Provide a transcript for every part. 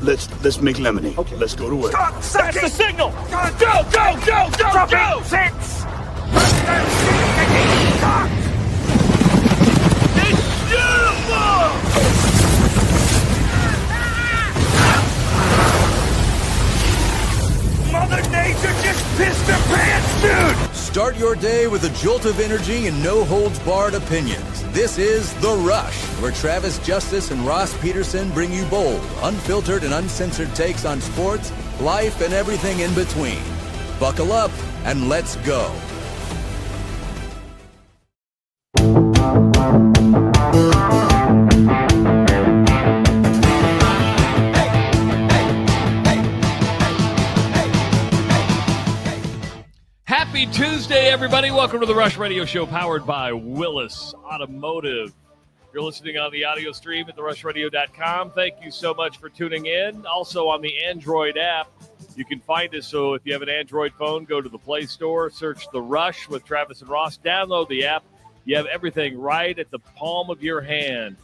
Let's make lemonade. Okay. Let's go to work. That's the signal. Go. 6. It's beautiful. Mother Nature just pissed her pants, dude! Start your day with a jolt of energy and no-holds-barred opinions. This is The Rush, where Travis Justice and Ross Peterson bring you bold, unfiltered, and uncensored takes on sports, life, and everything in between. Buckle up and let's go. Happy Tuesday, everybody. Welcome to the Rush Radio Show, powered by Willis Automotive. You're listening on the audio stream at therushradio.com. Thank you so much for tuning in. Also on the Android app, you can find us. So if you have an Android phone, go to the Play Store, search The Rush with Travis and Ross. Download the app. You have everything right at the palm of your hand.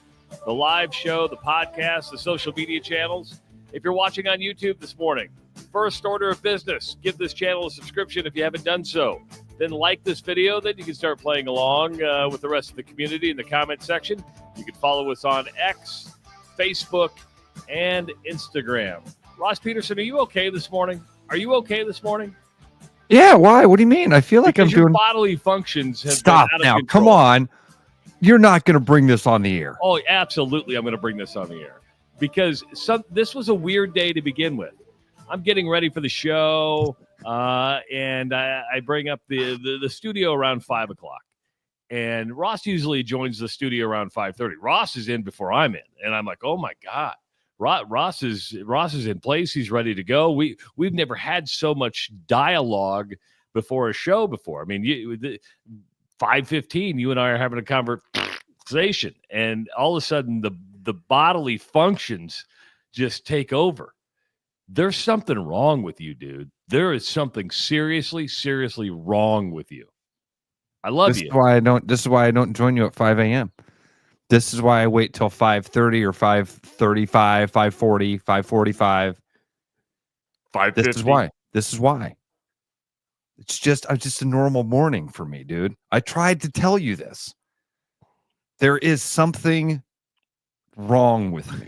The live show, the podcast, the social media channels. If you're watching on YouTube this morning, first order of business, give this channel a subscription if you haven't done so. Then like this video, then you can start playing along with the rest of the community in the comment section. You can follow us on X, Facebook, and Instagram. Ross Peterson, are you okay this morning? Are you okay this morning? Yeah, why? What do you mean? I feel like because I'm doing... bodily functions have Stop been out now. of control. Come on. You're not going to bring this on the air. Oh, absolutely. I'm going to bring this on the air because this was a weird day to begin with. I'm getting ready for the show, and I bring up the studio around 5 o'clock. And Ross usually joins the studio around 5:30. Ross is in before I'm in, and I'm like, oh my God, Ross is in place. He's ready to go. We've never had so much dialogue before a show before. I mean, 5:15, you and I are having a conversation, and all of a sudden the bodily functions just take over. There's something wrong with you, dude. There is something seriously, seriously wrong with you. I love you. This is why I don't join you at 5 a.m. This is why I wait till 5:30 or 5:35, 5:40, 5:45. 5:50. This is why. It's just a normal morning for me, dude. I tried to tell you this. There is something wrong with me.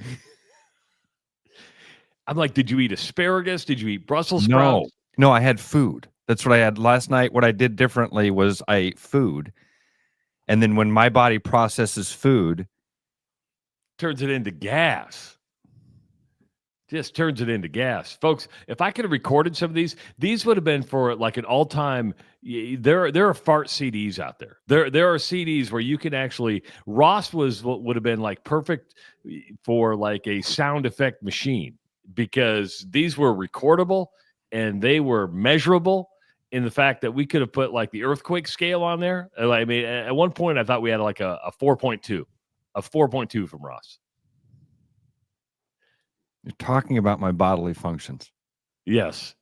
I'm like, did you eat asparagus? Did you eat Brussels sprouts? No, I had food. That's what I had last night. What I did differently was I ate food. And then when my body processes food, turns it into gas. Just turns it into gas. Folks, if I could have recorded some of these would have been for like an all-time. There are fart CDs out there. There are CDs where you can actually. Ross was what would have been like perfect for like a sound effect machine, because these were recordable and they were measurable in the fact that we could have put like the earthquake scale on there. I mean, at one point I thought we had like a 4.2, from Ross. You're talking about my bodily functions. Yes.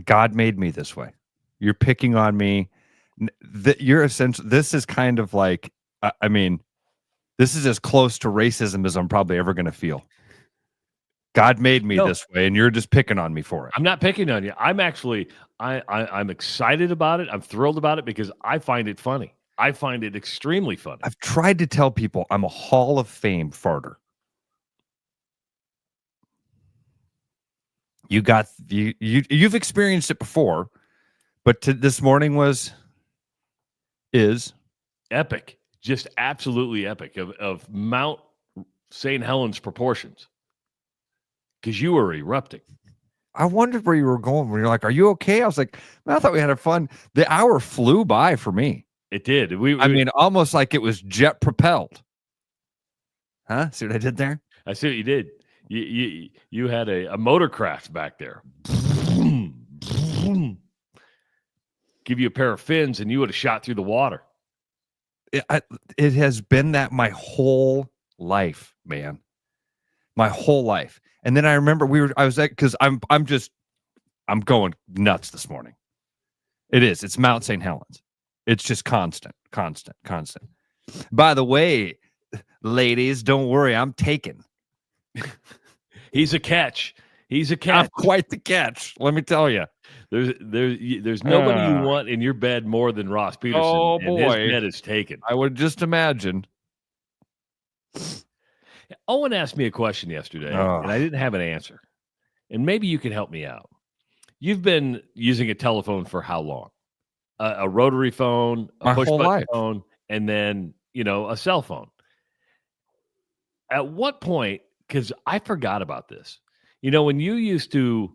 God made me this way. You're picking on me. You're essentially, this is kind of like, I mean, this is as close to racism as I'm probably ever going to feel. God made me this way, and you're just picking on me for it. I'm not picking on you. I'm actually, I'm excited about it. I'm thrilled about it because I find it funny. I find it extremely funny. I've tried to tell people I'm a Hall of Fame farter. You've experienced it before, but this morning is epic, just absolutely epic of Mount St. Helens proportions. Because you were erupting. I wondered where you were going when you're like, are you okay? I was like, man, I thought we had fun. The hour flew by for me. It did. I mean, almost like it was jet propelled. Huh? See what I did there? I see what you did. You had a motorcraft back there. Give you a pair of fins and you would have shot through the water. It has been that my whole life, man. My whole life. And then I remember I was like, because I'm going nuts this morning. It's Mount St. Helens. It's just constant. By the way, ladies, don't worry, I'm taken. He's a catch. He's a catch. Not quite the catch. Let me tell you. There's nobody you want in your bed more than Ross Peterson. Oh, and his boy. bed is taken. I would just imagine. Owen asked me a question yesterday, and I didn't have an answer. And maybe you can help me out. You've been using a telephone for how long? A rotary phone, a push-button phone, and then, a cell phone. At what point, because I forgot about this, when you used to,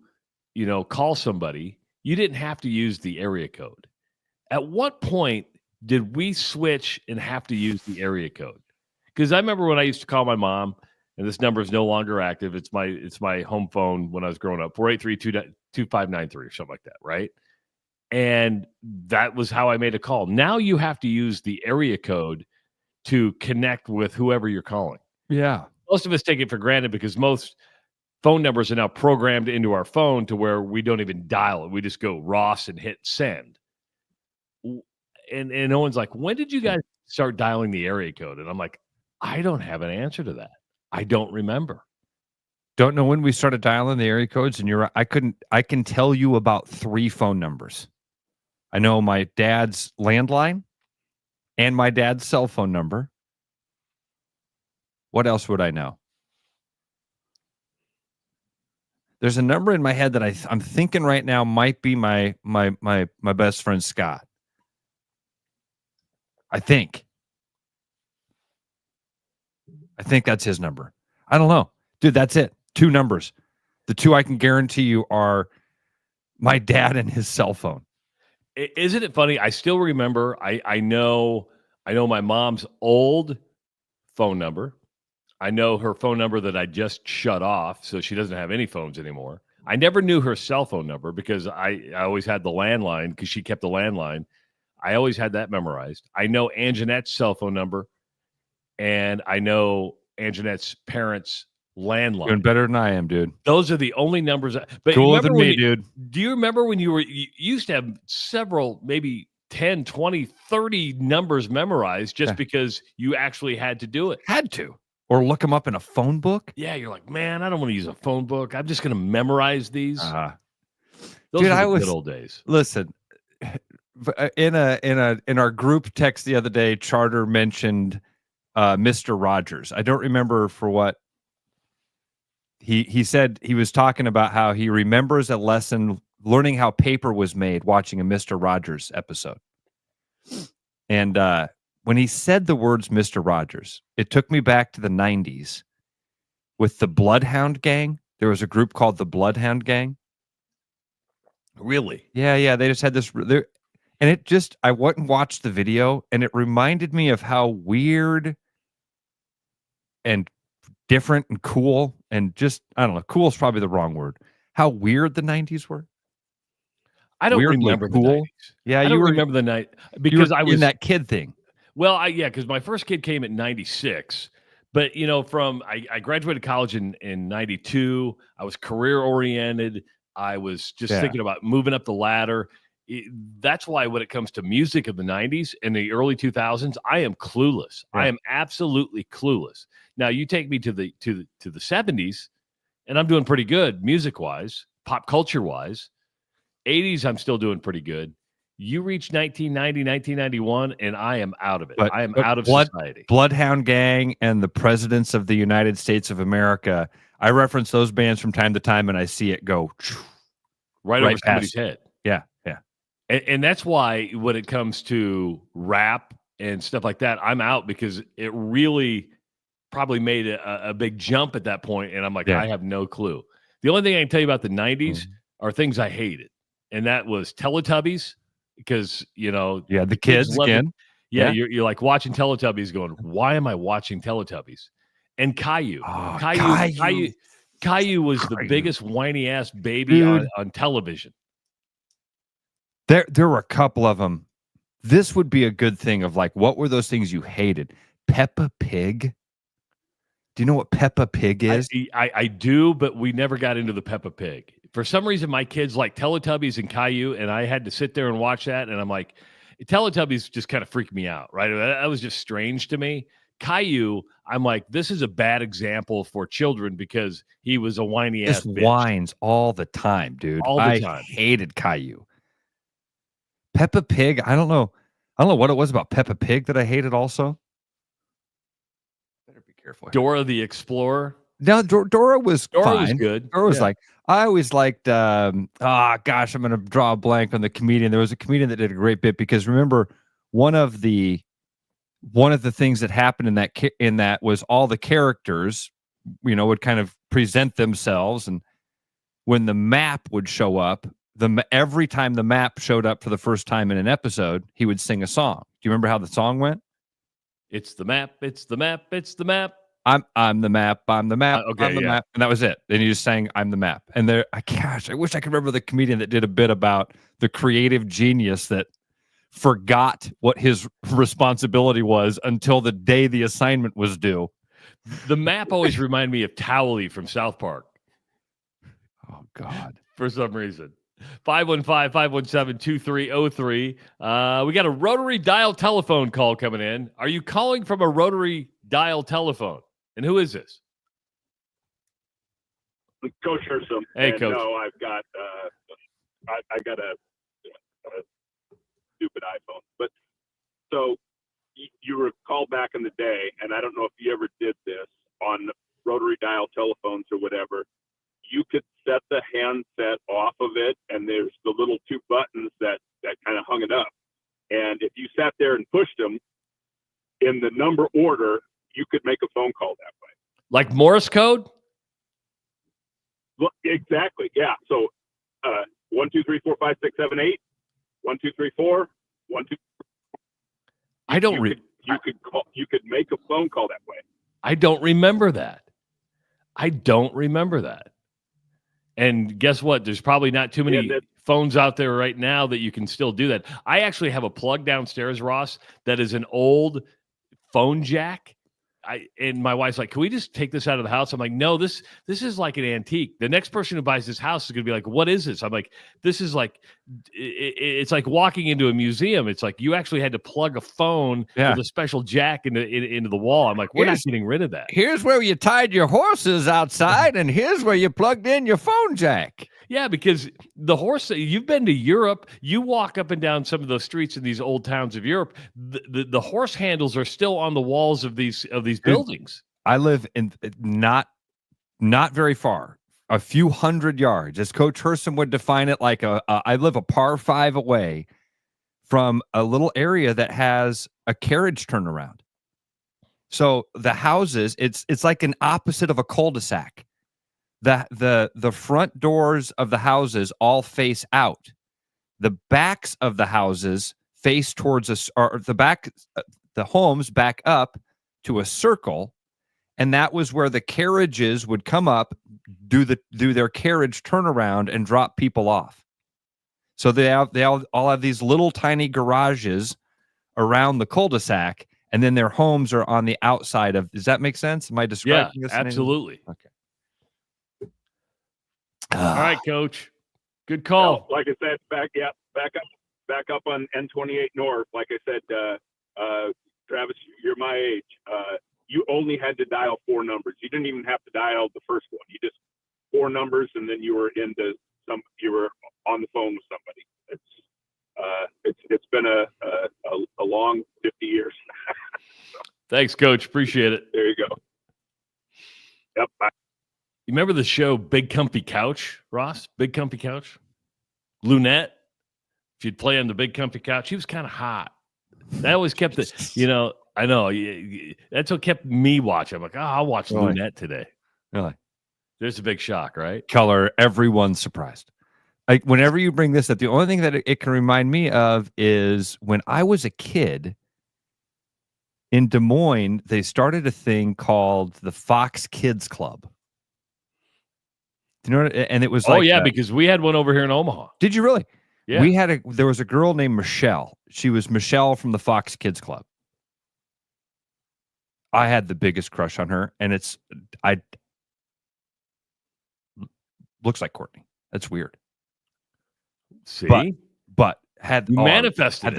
call somebody, you didn't have to use the area code. At what point did we switch and have to use the area code? Because I remember when I used to call my mom, and this number is no longer active. It's my home phone when I was growing up, 483-2593 or something like that, right? And that was how I made a call. Now you have to use the area code to connect with whoever you're calling. Yeah. Most of us take it for granted because most phone numbers are now programmed into our phone to where we don't even dial it. We just go Ross and hit send. And Owen's like, when did you guys start dialing the area code? And I'm like, I don't have an answer to that. I don't remember. Don't know when we started dialing the area codes, and I can tell you about 3 phone numbers. I know my dad's landline and my dad's cell phone number. What else would I know? There's a number in my head that I'm thinking right now might be my best friend Scott. I think that's his number. I don't know. Dude, that's it. 2 numbers. The 2 I can guarantee you are my dad and his cell phone. Isn't it funny? I still remember. I know my mom's old phone number. I know her phone number that I just shut off, so she doesn't have any phones anymore. I never knew her cell phone number because I always had the landline because she kept the landline. I always had that memorized. I know Anjanette's cell phone number, and I know Anjanette's parents' landline. Doing better than I am, dude. Those are the only numbers. But cooler than me, dude. Do you remember when you used to have several, maybe 10, 20, 30 numbers memorized just because you actually had to do it? Had to. Or look them up in a phone book? Yeah, you're like, man, I don't want to use a phone book. I'm just going to memorize these. Those Dude, were the good old days. Listen, in our group text the other day, Charter mentioned Mr. Rogers. I don't remember for what. He said he was talking about how he remembers a lesson learning how paper was made watching a Mr. Rogers episode. And when he said the words Mr. Rogers, it took me back to the 90s with the Bloodhound Gang. There was a group called the Bloodhound Gang. Really? Yeah. They just had this. And it just, I went and watched the video, and it reminded me of how weird and different and cool and just, I don't know, cool is probably the wrong word. How weird the 90s were. I don't Weirdly remember cool. the 90s. Yeah, I don't remember the night because I was in that kid thing. Well, because my first kid came in 96. But, I graduated college in 92. I was career oriented. I was just thinking about moving up the ladder. That's why when it comes to music of the 90s and the early 2000s, I am clueless. Right. I am absolutely clueless. Now, you take me to the 70s, and I'm doing pretty good music-wise, pop culture-wise. 80s, I'm still doing pretty good. You reach 1990, 1991, and I am out of it. I am out of society. Bloodhound Gang and the Presidents of the United States of America. I reference those bands from time to time, and I see it go right over somebody's head. Yeah. And that's why when it comes to rap and stuff like that, I'm out because it really probably made a big jump at that point, and I'm like, I have no clue. The only thing I can tell you about the 90s are things I hated, and that was Teletubbies. Because the kids again. You're like watching Teletubbies, going, "Why am I watching Teletubbies?" And Caillou, Caillou was the biggest whiny ass baby on television. There were a couple of them. This would be a good thing of like, what were those things you hated? Peppa Pig. Do you know what Peppa Pig is? I do, but we never got into the Peppa Pig. For some reason, my kids like Teletubbies and Caillou, and I had to sit there and watch that, and I'm like, Teletubbies just kind of freaked me out, right? That was just strange to me. Caillou, I'm like, this is a bad example for children because he was a whiny ass Just bitch. whines all the time, dude. All the time. I hated Caillou. Peppa Pig, I don't know what it was about Peppa Pig that I hated also. Better be careful. Dora the Explorer. No, Dora was fine. Was good. Dora was like, I always liked, I'm going to draw a blank on the comedian. There was a comedian that did a great bit because remember, one of the things that happened in that was all the characters, would kind of present themselves, and when the map would show up, every time the map showed up for the first time in an episode, he would sing a song. Do you remember how the song went? It's the map. It's the map. It's the map. I'm the map. I'm the map. Okay, I'm the map. And that was it. And he just sang, I'm the map. And I wish I could remember the comedian that did a bit about the creative genius that forgot what his responsibility was until the day the assignment was due. The map always reminded me of Towley from South Park. Oh, God. For some reason. 515-517-2303. We got a rotary dial telephone call coming in. Are you calling from a rotary dial telephone? And who is this? Coach Hersom. Hey, Coach. No, I've got I got a stupid iPhone. But so you recall back in the day, and I don't know if you ever did this on rotary dial telephones or whatever. You could set the handset off of it, and there's the little two buttons that kind of hung it up. And if you sat there and pushed them in the number order, you could make a phone call that way. Like Morse code? Well, exactly. Yeah. So 1, 2, 3, 4, 5, 6, 7, 8. 1, 2, 3, 4. 1, 2. I don't. You could call. You could make a phone call that way. I don't remember that. And guess what? There's probably not too many phones out there right now that you can still do that. I actually have a plug downstairs, Ross, that is an old phone jack. And my wife's like, can we just take this out of the house? I'm like, no, this is like an antique. The next person who buys this house is going to be like, what is this? I'm like, this is like, it's like walking into a museum. It's like you actually had to plug a phone with a special jack into the wall. I'm like, we're not getting rid of that. Here's where you tied your horses outside, and here's where you plugged in your phone jack. Yeah, because the horse, you've been to Europe, you walk up and down some of those streets in these old towns of Europe, the horse handles are still on the walls of these buildings. I live in not very far, a few hundred yards, as Coach Hersom would define it, like I live a par 5 away from a little area that has a carriage turnaround. So the houses, it's like an opposite of a cul-de-sac. The front doors of the houses all face out. The backs of the houses face towards us, or the homes back up to a circle, and that was where the carriages would come up, do their carriage turnaround, and drop people off. So they all have these little tiny garages around the cul-de-sac, and then their homes are on the outside of. Does that make sense? Am I describing this? Absolutely. Okay. All right, Coach. Good call. Like I said, back up on N28 North. Like I said, Travis, you're my age. You only had to dial 4 numbers. You didn't even have to dial the first one. You just 4 numbers, and then you were you were on the phone with somebody. It's been a long 50 years. Thanks, Coach. Appreciate it. There you go. Yep. Bye. You remember the show Big Comfy Couch, Ross? Big Comfy Couch? Lunette? If you'd play on the Big Comfy Couch, he was kind of hot. That always kept it, I know. That's what kept me watching. I'm like, I'll watch Lunette today. Really? There's a big shock, right? Color, everyone's surprised. Like, whenever you bring this up, the only thing that it can remind me of is when I was a kid in Des Moines, they started a thing called the Fox Kids Club. Do you know what? And it was like, because we had one over here in Omaha. Did you really? Yeah. There was a girl named Michelle. She was Michelle from the Fox Kids Club. I had the biggest crush on her, and looks like Courtney. That's weird. See, but had manifested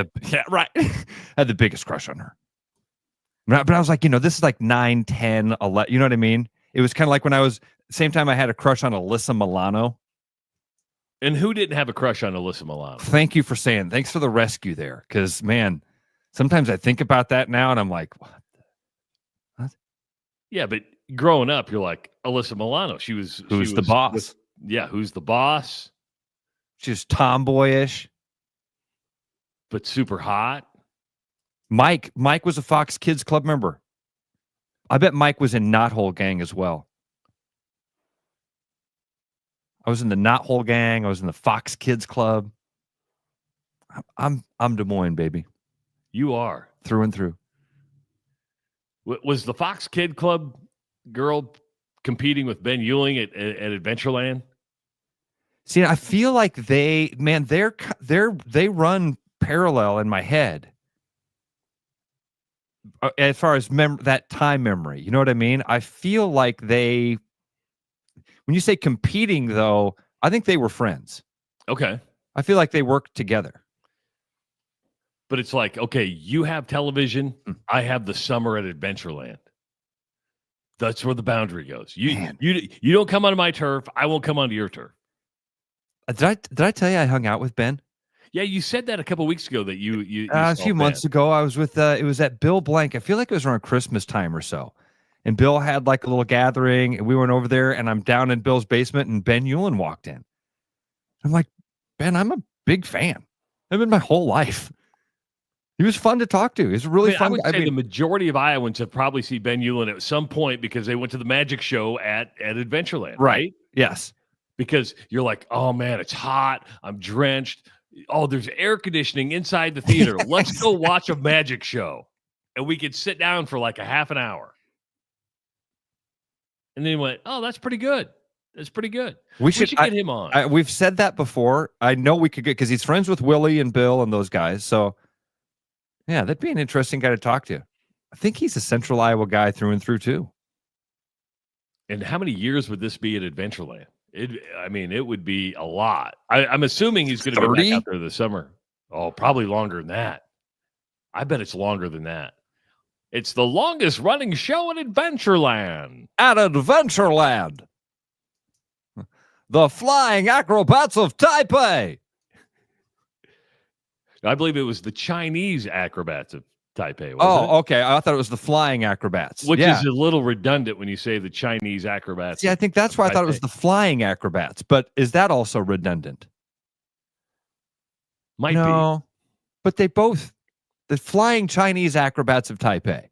had the biggest crush on her. But I was like, this is like 9, 10, 11. You know what I mean? It was kind of like when I was, same time I had a crush on Alyssa Milano. And who didn't have a crush on Alyssa Milano? Thanks for the rescue there. Because, man, sometimes I think about that now and I'm like, what? Yeah, but growing up, you're like, Alyssa Milano. Who's the boss? Who's the boss? She's tomboyish. But super hot. Mike was a Fox Kids Club member. I bet Mike was in Knothole Gang as well. I was in the Knothole Gang. I was in the Fox Kids Club. I'm Des Moines, baby. You are. Through and through. Was the Fox Kid Club girl competing with Ben Ewing at Adventureland? See, I feel like they run parallel in my head as far as that time memory. You know what I mean? I feel like when you say competing, though, I think they were friends. Okay. I feel like they worked together. But it's like, okay, you have television. I have the summer at Adventureland. That's where the boundary goes. You don't come onto my turf. I won't come onto your turf. Did I tell you I hung out with Ben? Yeah, you said that a couple weeks ago that you a few months ago. I was with it was at Bill Blank. I feel like it was around Christmas time or so. And Bill had like a little gathering, and we went over there, and I'm down in Bill's basement, and Ben Ewing walked in. I'm like, Ben, I'm a big fan. I've been my whole life. He was fun to talk to. He's really fun. I would say the majority of Iowans have probably seen Ben Ewing at some point because they went to the magic show at Adventureland, right? Yes. Because you're like, oh man, it's hot. I'm drenched. Oh, there's air conditioning inside the theater. Let's go watch a magic show. And we could sit down for like a half an hour. And then he went, oh, that's pretty good. That's pretty good. We should get him on. We've said that before. I know we could get, because he's friends with Willie and Bill and those guys. So, yeah, that'd be an interesting guy to talk to. I think he's a Central Iowa guy through and through, too. And how many years would this be at Adventureland? It would be a lot. I'm assuming he's going to be back out there this summer. Oh, probably longer than that. I bet it's longer than that. It's the longest running show at Adventureland. At Adventureland. The Flying Acrobats of Taipei. I believe it was the Chinese Acrobats of Taipei. Wasn't it? Okay. I thought it was the Flying Acrobats. Which is a little redundant when you say the Chinese Acrobats. Yeah, I think that's why I thought it was the Flying Acrobats. But is that also redundant? Might be. But the Flying Chinese Acrobats of Taipei.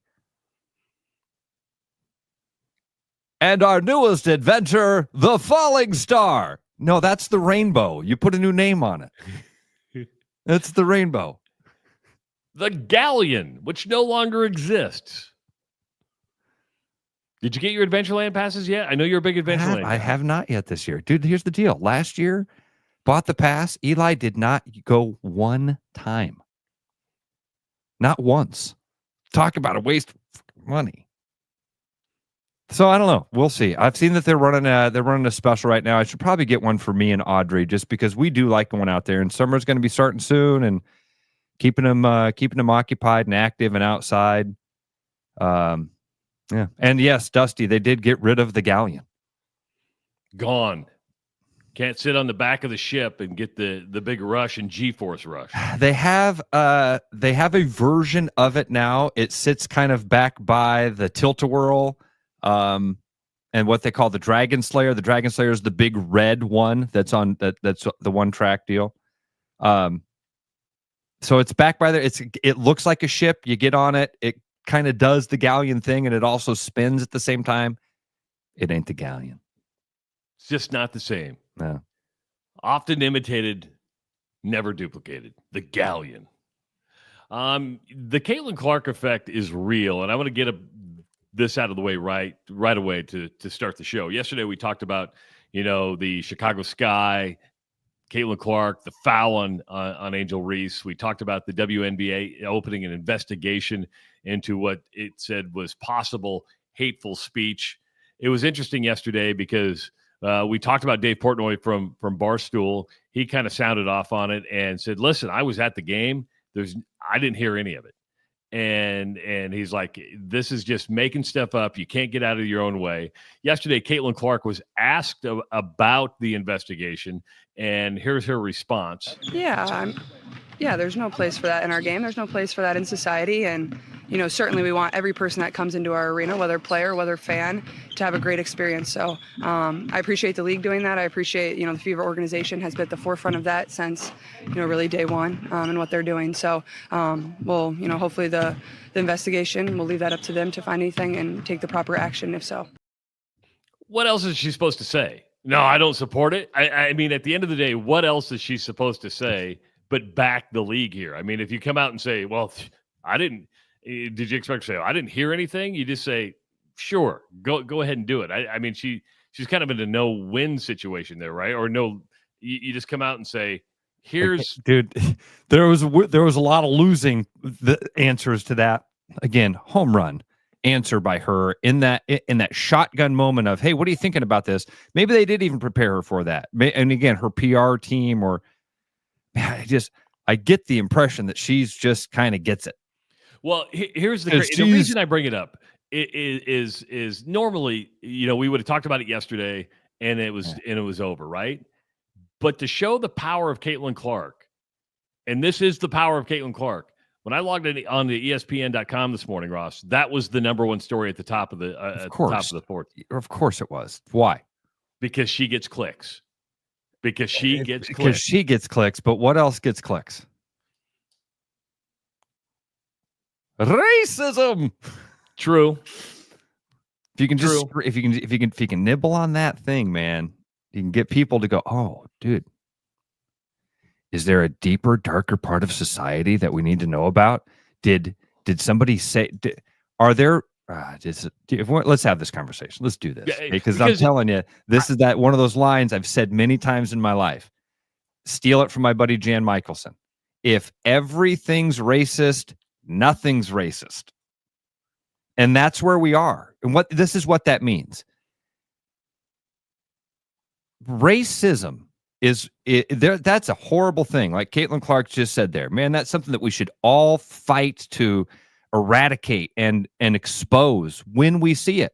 And our newest adventure, the Falling Star. No, that's the Rainbow. You put a new name on it. That's the Rainbow. The Galleon, which no longer exists. Did you get your Adventureland passes yet? I know you're a big Adventureland guy. I have not yet this year. Dude, here's the deal. Last year, bought the pass. Eli did not go one time. Not once. Talk about a waste of money. So I don't know. We'll see. I've seen that they're running a special right now. I should probably get one for me and Audrey, just because we do like going out there. And summer's going to be starting soon, and keeping them occupied and active and outside. Yeah. And yes, Dusty, they did get rid of the Galleon. Gone. Can't sit on the back of the ship and get the big rush and G-force rush. They have a version of it now. It sits kind of back by the Tilt-A-Whirl. And what they call the Dragon Slayer. The Dragon Slayer is the big red one that's on that's the one track deal. So it's back by there. It looks like a ship. You get on it. It kind of does the Galleon thing, and it also spins at the same time. It ain't the Galleon. It's just not the same. No. Often imitated, never duplicated. The Galleon. The Caitlin Clark effect is real, and I want to get this out of the way right away to start the show. Yesterday we talked about, the Chicago Sky, Caitlin Clark, the foul on Angel Reese. We talked about the WNBA opening an investigation into what it said was possible hateful speech. It was interesting yesterday because we talked about Dave Portnoy from Barstool. He kind of sounded off on it and said, listen, I was at the game. I didn't hear any of it. And he's like, this is just making stuff up. You can't get out of your own way. Yesterday, Caitlin Clark was asked about the investigation, and here's her response. Yeah, there's no place for that in our game. There's no place for that in society. And, certainly we want every person that comes into our arena, whether player, whether fan, to have a great experience. So I appreciate the league doing that. I appreciate, the Fever organization has been at the forefront of that since, really day one and what they're doing. So we'll, hopefully the investigation, we'll leave that up to them to find anything and take the proper action if so. What else is she supposed to say? No, I don't support it. I mean, at the end of the day, what else is she supposed to say but back the league here? I mean, if you come out and say, well, did you expect to say, I didn't hear anything? You just say, sure, go ahead and do it. I mean, she's kind of in a no-win situation there, right? Or no, you just come out and say, here's... Dude, there was a lot of losing the answers to that. Again, home run answer by her in that shotgun moment of, hey, what are you thinking about this? Maybe they did even prepare her for that. And again, her PR team or... I get the impression that she's just kind of gets it. Well, here's the reason I bring it up is normally, we would have talked about it yesterday and it was over, right? But to show the power of Caitlin Clark, and this is the power of Caitlin Clark. When I logged in on the ESPN.com this morning, Ross, that was the number one story at the top of the top of the fourth. Of course it was. Why? Because she gets clicks. Because she gets clicks, but what else gets clicks? Racism. True. If you can nibble on that thing, man, you can get people to go, oh, dude, is there a deeper, darker part of society that we need to know about? Did somebody say? Are there? Let's have this conversation. Let's do this because I'm telling you, this is that one of those lines I've said many times in my life. Steal it from my buddy Jan Michelson. If everything's racist, nothing's racist, and that's where we are. And this is what that means. Racism is there. That's a horrible thing. Like Caitlin Clark just said there, man. That's something that we should all fight to eradicate and expose when we see it.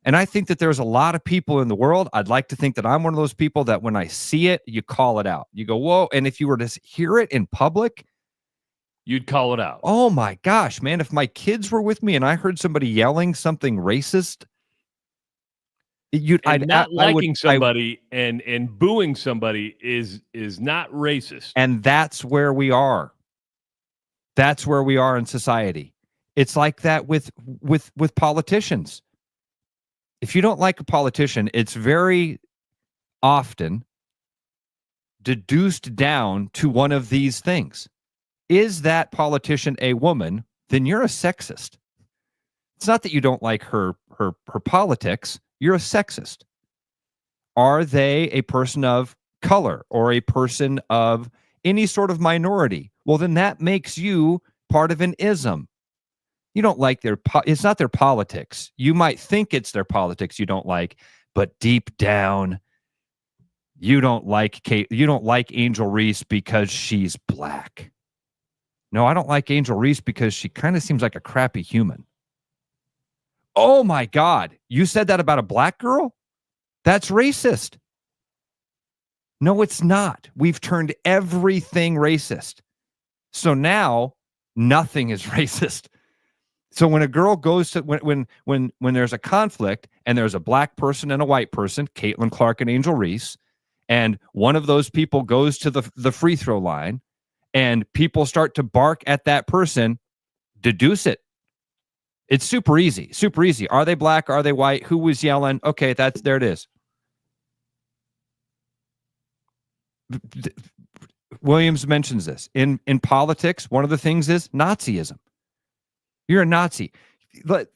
And I think that there's a lot of people in the world. I'd like to think that I'm one of those people that when I see it, you call it out. You go, whoa. And if you were to hear it in public, you'd call it out. Oh my gosh, man. If my kids were with me and I heard somebody yelling something racist, liking somebody and booing somebody is not racist. And that's where we are. That's where we are in society. It's like that with politicians. If you don't like a politician, it's very often deduced down to one of these things. Is that politician a woman? Then you're a sexist. It's not that you don't like her politics. You're a sexist. Are they a person of color or a person of any sort of minority? Well, then that makes you part of an ism. You don't like it's not their politics. You might think it's their politics you don't like, but deep down, you don't like Angel Reese because she's black. No, I don't like Angel Reese because she kind of seems like a crappy human. Oh my God. You said that about a black girl? That's racist. No, it's not. We've turned everything racist. So now nothing is racist. So when a girl goes to when there's a conflict and there's a black person and a white person, Caitlin Clark and Angel Reese, and one of those people goes to the free throw line and people start to bark at that person, deduce it. It's super easy. Super easy. Are they black? Are they white? Who was yelling? Okay, there it is. Williams mentions this. In politics, one of the things is Nazism. You're a Nazi. But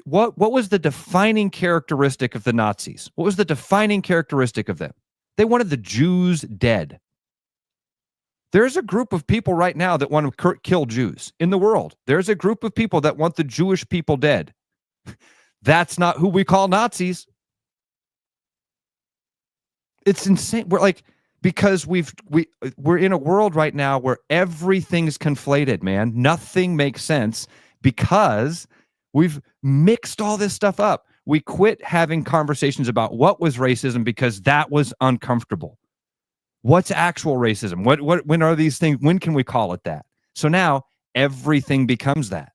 what was the defining characteristic of the Nazis? What was the defining characteristic of them? They wanted the Jews dead. There's a group of people right now that want to kill Jews in the world. There's a group of people that want the Jewish people dead. That's not who we call Nazis. It's insane. We're like, because we're in a world right now where everything's conflated, man. Nothing makes sense because we've mixed all this stuff up. We quit having conversations about what was racism because that was uncomfortable. What's actual racism? When are these things? When can we call it that? So now everything becomes that.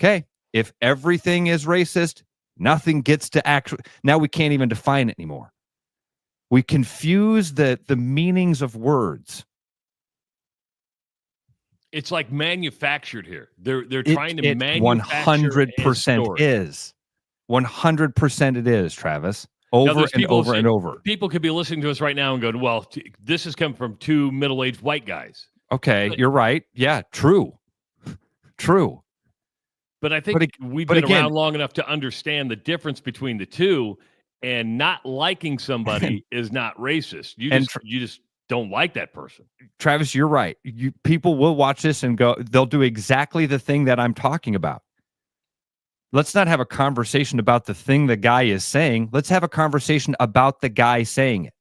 Okay. If everything is racist, nothing gets to actually, now we can't even define it anymore. We confuse the meanings of words. It's like manufactured here. They're trying to manufacture 100% is. 100% it is, Travis. Over and over and over. People could be listening to us right now and go, well, this has come from two middle-aged white guys. Okay, you're right. Yeah, true. True. But I think we've been around long enough to understand the difference between the two, and not liking somebody is not racist. You just don't like that person. Travis, you're right. People will watch this and go, they'll do exactly the thing that I'm talking about. Let's not have a conversation about the thing the guy is saying. Let's have a conversation about the guy saying it.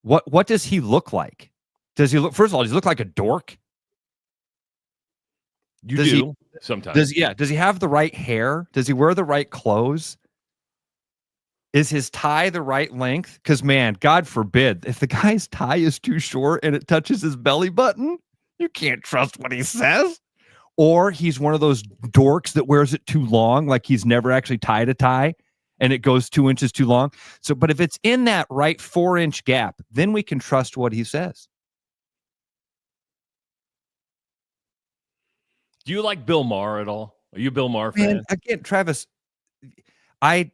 What does he look like? Does he look, first of all, does he look like a dork? Sometimes. Does he have the right hair? Does he wear the right clothes? Is his tie the right length? Because, man, God forbid, if the guy's tie is too short and it touches his belly button, you can't trust what he says. Or he's one of those dorks that wears it too long, like he's never actually tied a tie and it goes 2 inches too long. So, but if it's in that right 4-inch gap, then we can trust what he says. Do you like Bill Maher at all? Are you a Bill Maher fan? Again, Travis, this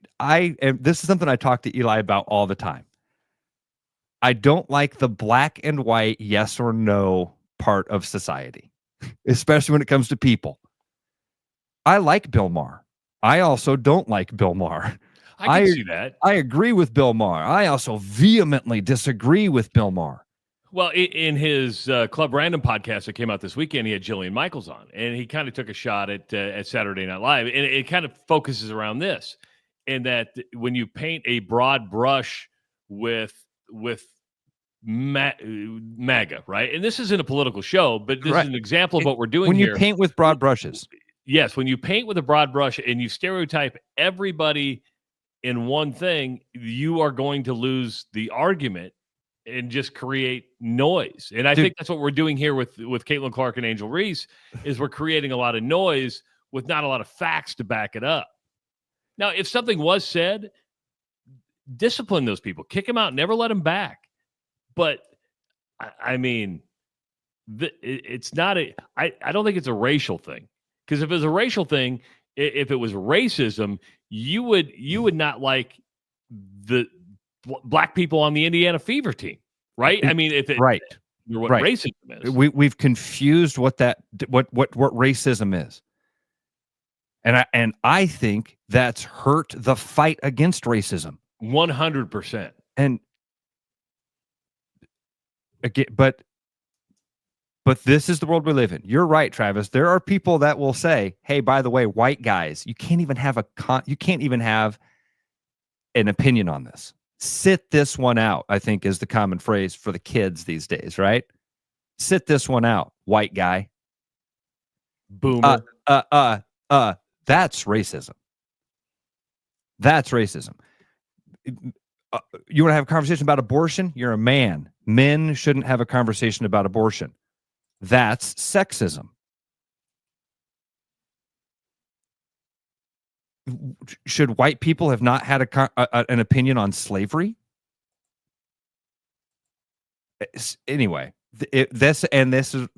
is something I talk to Eli about all the time. I don't like the black and white yes or no part of society, especially when it comes to people. I like Bill Maher. I also don't like Bill Maher. I can see that. I agree with Bill Maher. I also vehemently disagree with Bill Maher. Well, in his Club Random podcast that came out this weekend, he had Jillian Michaels on, and he kind of took a shot at Saturday Night Live, and it kind of focuses around this, and that when you paint a broad brush with MAGA, right? And this isn't a political show, but this is an example of what we're doing here. When you paint with broad brushes. Yes, when you paint with a broad brush and you stereotype everybody in one thing, you are going to lose the argument and just create noise. And I think that's what we're doing here with Caitlin Clark and Angel Reese, is we're creating a lot of noise with not a lot of facts to back it up. Now, if something was said, discipline those people, kick them out, never let them back. But I mean, it's not I don't think it's a racial thing, because if it was a racial thing, if it was racism, you would not like the black people on the Indiana Fever team, right? I mean, if what racism is, we've confused what racism is, and I think that's hurt the fight against racism 100%. And again, but this is the world we live in. You're right, Travis. There are people that will say, "Hey, by the way, white guys, you can't even have an opinion on this. Sit this one out," I think is the common phrase for the kids these days, right? Sit this one out, white guy. Boomer. That's racism. That's racism. You want to have a conversation about abortion? You're a man. Men shouldn't have a conversation about abortion. That's sexism. Should white people have not had an opinion on slavery? Anyway, this is,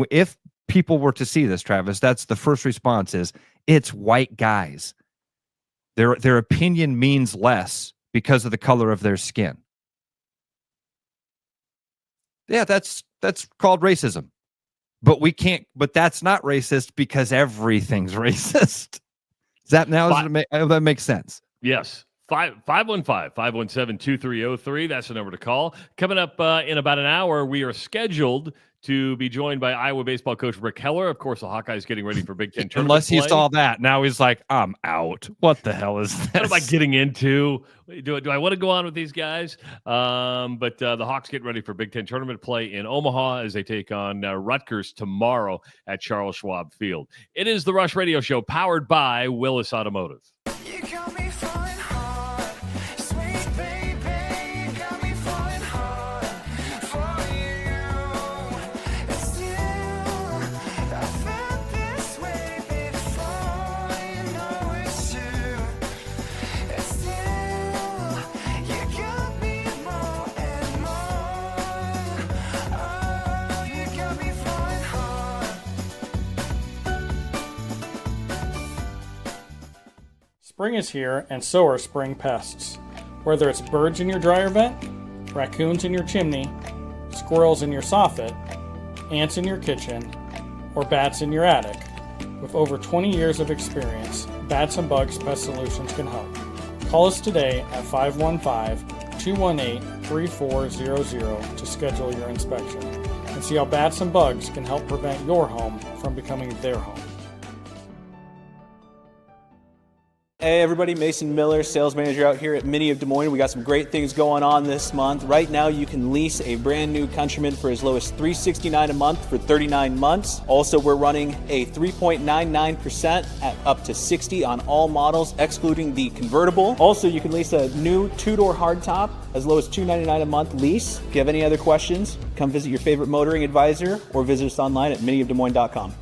if people were to see this, Travis, that's the first response is, it's white guys. Their opinion means less because of the color of their skin. Yeah, that's called racism. But that's not racist because everything's racist. That makes sense. Yes. 515-517-2303. That's the number to call. Coming up in about an hour, we are scheduled to be joined by Iowa baseball coach Rick Heller. Of course, the Hawkeyes getting ready for Big Ten tournament Unless he play. saw that. Now he's like, I'm out. What the hell is this? What am I getting into? Do I want to go on with these guys? But the Hawks getting ready for Big Ten tournament play in Omaha as they take on Rutgers tomorrow at Charles Schwab Field. It is the Rush Radio Show powered by Willis Automotive. You got me falling hard, sweet baby. You got me falling hard for you. And still, I felt this way before. You know it's true. And still, you got me more and more. Oh, you got me falling hard. Spring is here, and so are spring pests. Whether it's birds in your dryer vent, raccoons in your chimney, squirrels in your soffit, ants in your kitchen, or bats in your attic, with over 20 years of experience, Bats and Bugs Pest Solutions can help. Call us today at 515-218-3400 to schedule your inspection and see how Bats and Bugs can help prevent your home from becoming their home. Hey everybody, Mason Miller, sales manager out here at Mini of Des Moines. We got some great things going on this month. Right now you can lease a brand new Countryman for as low as $369 a month for 39 months. Also, we're running a 3.99% at up to 60 on all models, excluding the convertible. Also, you can lease a new two-door hardtop as low as $299 a month lease. If you have any other questions, come visit your favorite motoring advisor or visit us online at miniofdesmoines.com.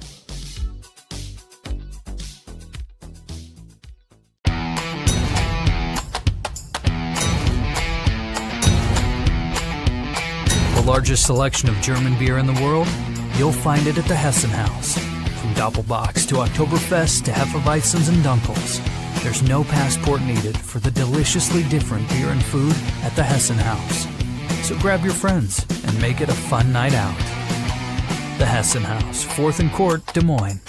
The largest selection of German beer in the world? You'll find it at the Hessen House. From Doppelbocks to Oktoberfest to Hefeweizens and Dunkels, there's no passport needed for the deliciously different beer and food at the Hessen House. So grab your friends and make it a fun night out. The Hessen House, 4th and Court, Des Moines.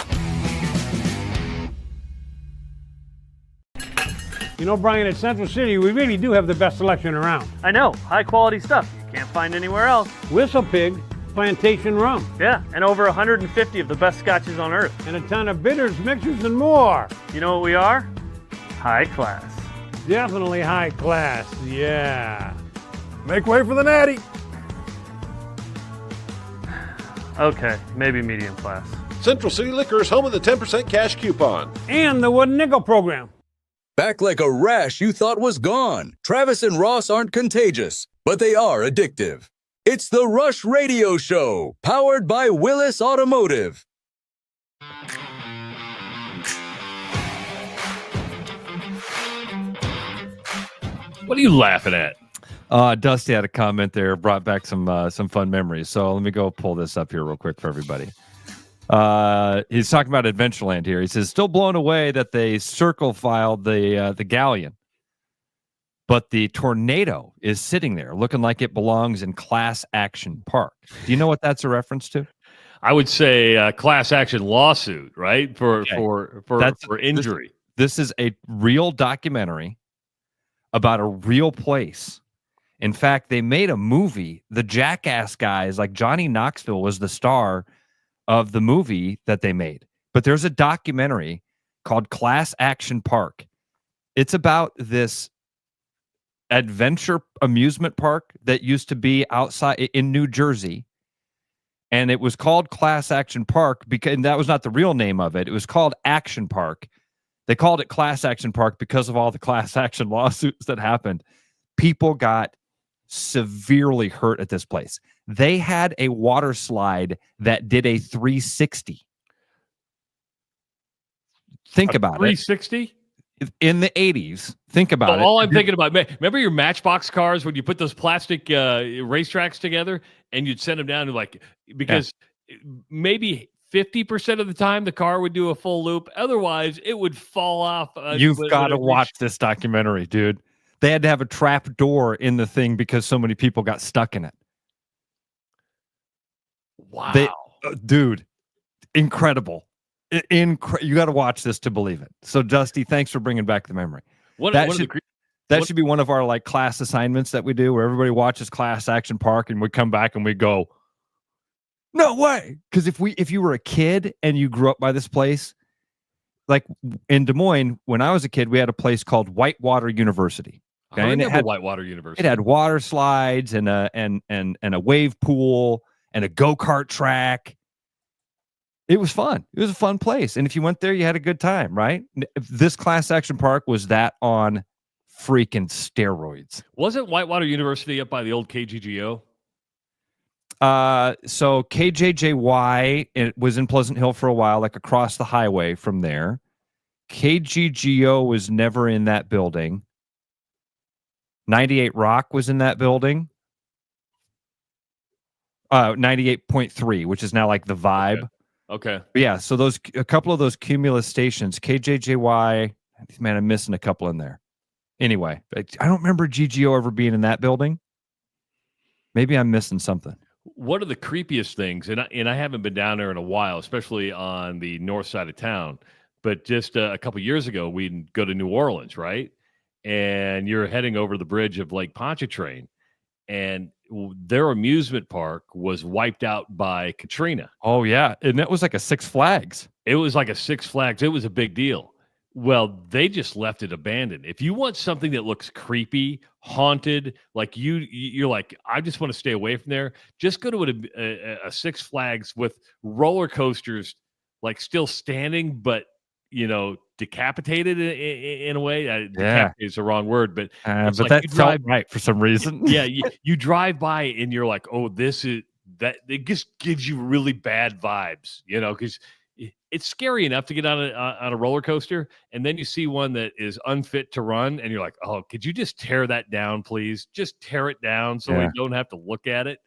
You know, Brian, at Central City, we really do have the best selection around. I know, high quality stuff you can't find anywhere else. Whistle Pig, Plantation Rum. Yeah, and over 150 of the best scotches on earth. And a ton of bitters, mixers, and more. You know what we are? High class. Definitely high class, yeah. Make way for the natty. Okay, maybe medium class. Central City Liquor is home of the 10% cash coupon. And the Wooden Nickel program. Back like a rash you thought was gone. Travis and Ross aren't contagious, but they are addictive. It's the Rush Radio Show, powered by Willis Automotive. What are you laughing at? Dusty had a comment there, brought back some fun memories. So let me go pull this up here real quick for everybody. He's talking about Adventureland here. He says, still blown away that they circle filed the galleon, but the tornado is sitting there looking like it belongs in Class Action Park. Do you know what that's a reference to? I would say class action lawsuit, right? For injury. This is a real documentary about a real place. In fact, they made a movie. The Jackass guys, like Johnny Knoxville, was the star of the movie that they made. But there's a documentary called Class Action Park. It's about this adventure amusement park that used to be outside in New Jersey. And it was called Class Action Park because that was not the real name of it. It was called Action Park. They called it Class Action Park because of all the class action lawsuits that happened. People got severely hurt at this place. They had a water slide that did a 360. Think about 360? In the 80s. Think about it. All I'm thinking about, remember your Matchbox cars when you put those plastic racetracks together and you'd send them down to because maybe 50% of the time the car would do a full loop. Otherwise, it would fall off. You've got to watch this documentary, dude. They had to have a trap door in the thing because so many people got stuck in it. Wow. Dude, incredible. You got to watch this to believe it. So, Dusty, thanks for bringing back the memory. That should be one of our class assignments that we do where everybody watches Class Action Park and we come back and we go, No way. Because if you were a kid and you grew up by this place, like in Des Moines, when I was a kid, we had a place called Whitewater University. I And remember it had, Whitewater University. It had water slides and a wave pool and a go-kart track. It was fun. It was a fun place. And if you went there, you had a good time, right? This class action park was that on freaking steroids. Wasn't Whitewater University up by the old KGGO? So KJJY, it was in Pleasant Hill for a while, like across the highway from there. KGGO was never in that building. 98 Rock was in that building. 98.3, which is now like the Vibe. Okay. But yeah, so a couple of those Cumulus stations, KJJY, man, I'm missing a couple in there. Anyway, I don't remember GGO ever being in that building. Maybe I'm missing something. One of the creepiest things, and I haven't been down there in a while, especially on the north side of town, but just a couple years ago, we'd go to New Orleans, right? And you're heading over the bridge of Lake Pontchartrain, and their amusement park was wiped out by Katrina. Oh, yeah. And that was like a Six Flags. It was like a Six Flags. It was a big deal. Well, they just left it abandoned. If you want something that looks creepy, haunted, like you're like, I just want to stay away from there, just go to a Six Flags with roller coasters, like still standing, but, decapitated in a way. Decapitated is the wrong word, but but like that felt right for some reason. Yeah, you drive by and you're like, oh, this is that. It just gives you really bad vibes, because it's scary enough to get on a roller coaster, and then you see one that is unfit to run, and you're like, oh, could you just tear that down, please? Just tear it down so we don't have to look at it,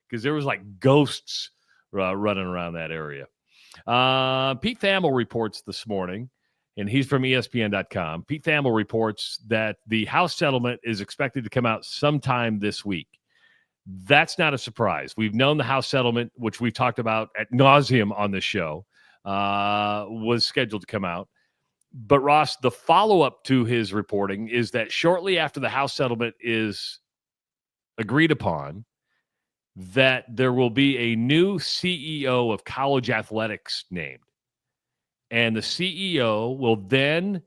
because there was like ghosts running around that area. Pete Thamel reports this morning, and he's from ESPN.com. Pete Thamel reports that the House settlement is expected to come out sometime this week. That's not a surprise. We've known the House settlement, which we've talked about ad nauseum on this show, was scheduled to come out. But Ross, the follow-up to his reporting is that shortly after the House settlement is agreed upon, that there will be a new CEO of college athletics named. And the CEO will then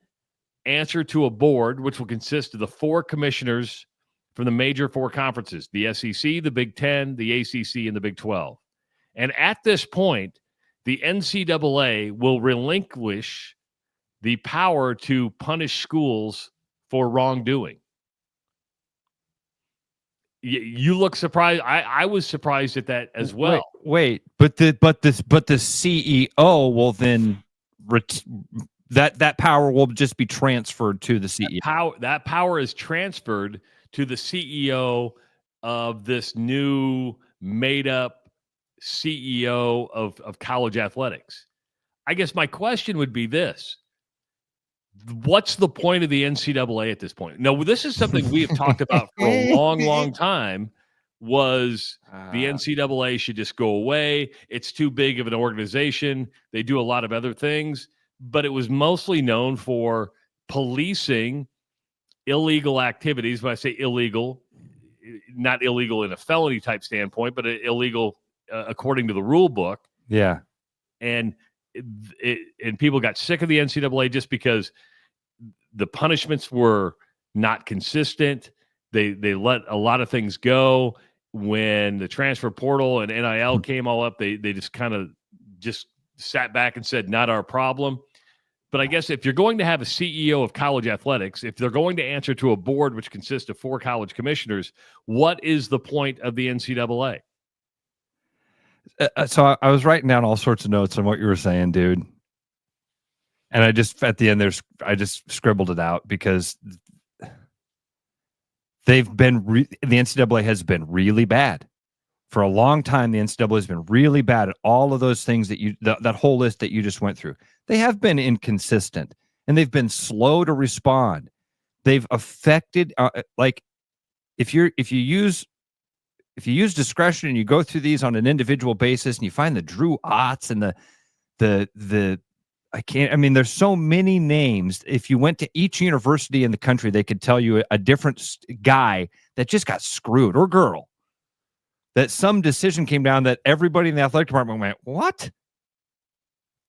answer to a board, which will consist of the 4 commissioners from the major 4 conferences, the SEC, the Big Ten, the ACC, and the Big 12. And at this point, the NCAA will relinquish the power to punish schools for wrongdoing. You look surprised. I was surprised at that as well. Wait, but the CEO will then that power will just be transferred to the CEO. That power is transferred to the CEO of this new made-up CEO of college athletics. I guess my question would be this. What's the point of the NCAA at this point? No, this is something we have talked about for a long, long time, was the NCAA should just go away. It's too big of an organization. They do a lot of other things, but it was mostly known for policing illegal activities. When I say illegal, not illegal in a felony type standpoint, but illegal according to the rule book. Yeah. And people got sick of the NCAA just because the punishments were not consistent. They let a lot of things go. When the transfer portal and NIL came all up, they just kind of just sat back and said, not our problem. But I guess if you're going to have a CEO of college athletics, if they're going to answer to a board which consists of 4 college commissioners, what is the point of the NCAA? So I was writing down all sorts of notes on what you were saying, dude. And I just, at the end, I just scribbled it out because the NCAA has been really bad. For a long time, the NCAA has been really bad at all of those things that whole list that you just went through. They have been inconsistent, and they've been slow to respond. They've affected, if you use discretion and you go through these on an individual basis and you find the Drew Otts and there's so many names. If you went to each university in the country, they could tell you a different guy that just got screwed, or girl that some decision came down that everybody in the athletic department went, what?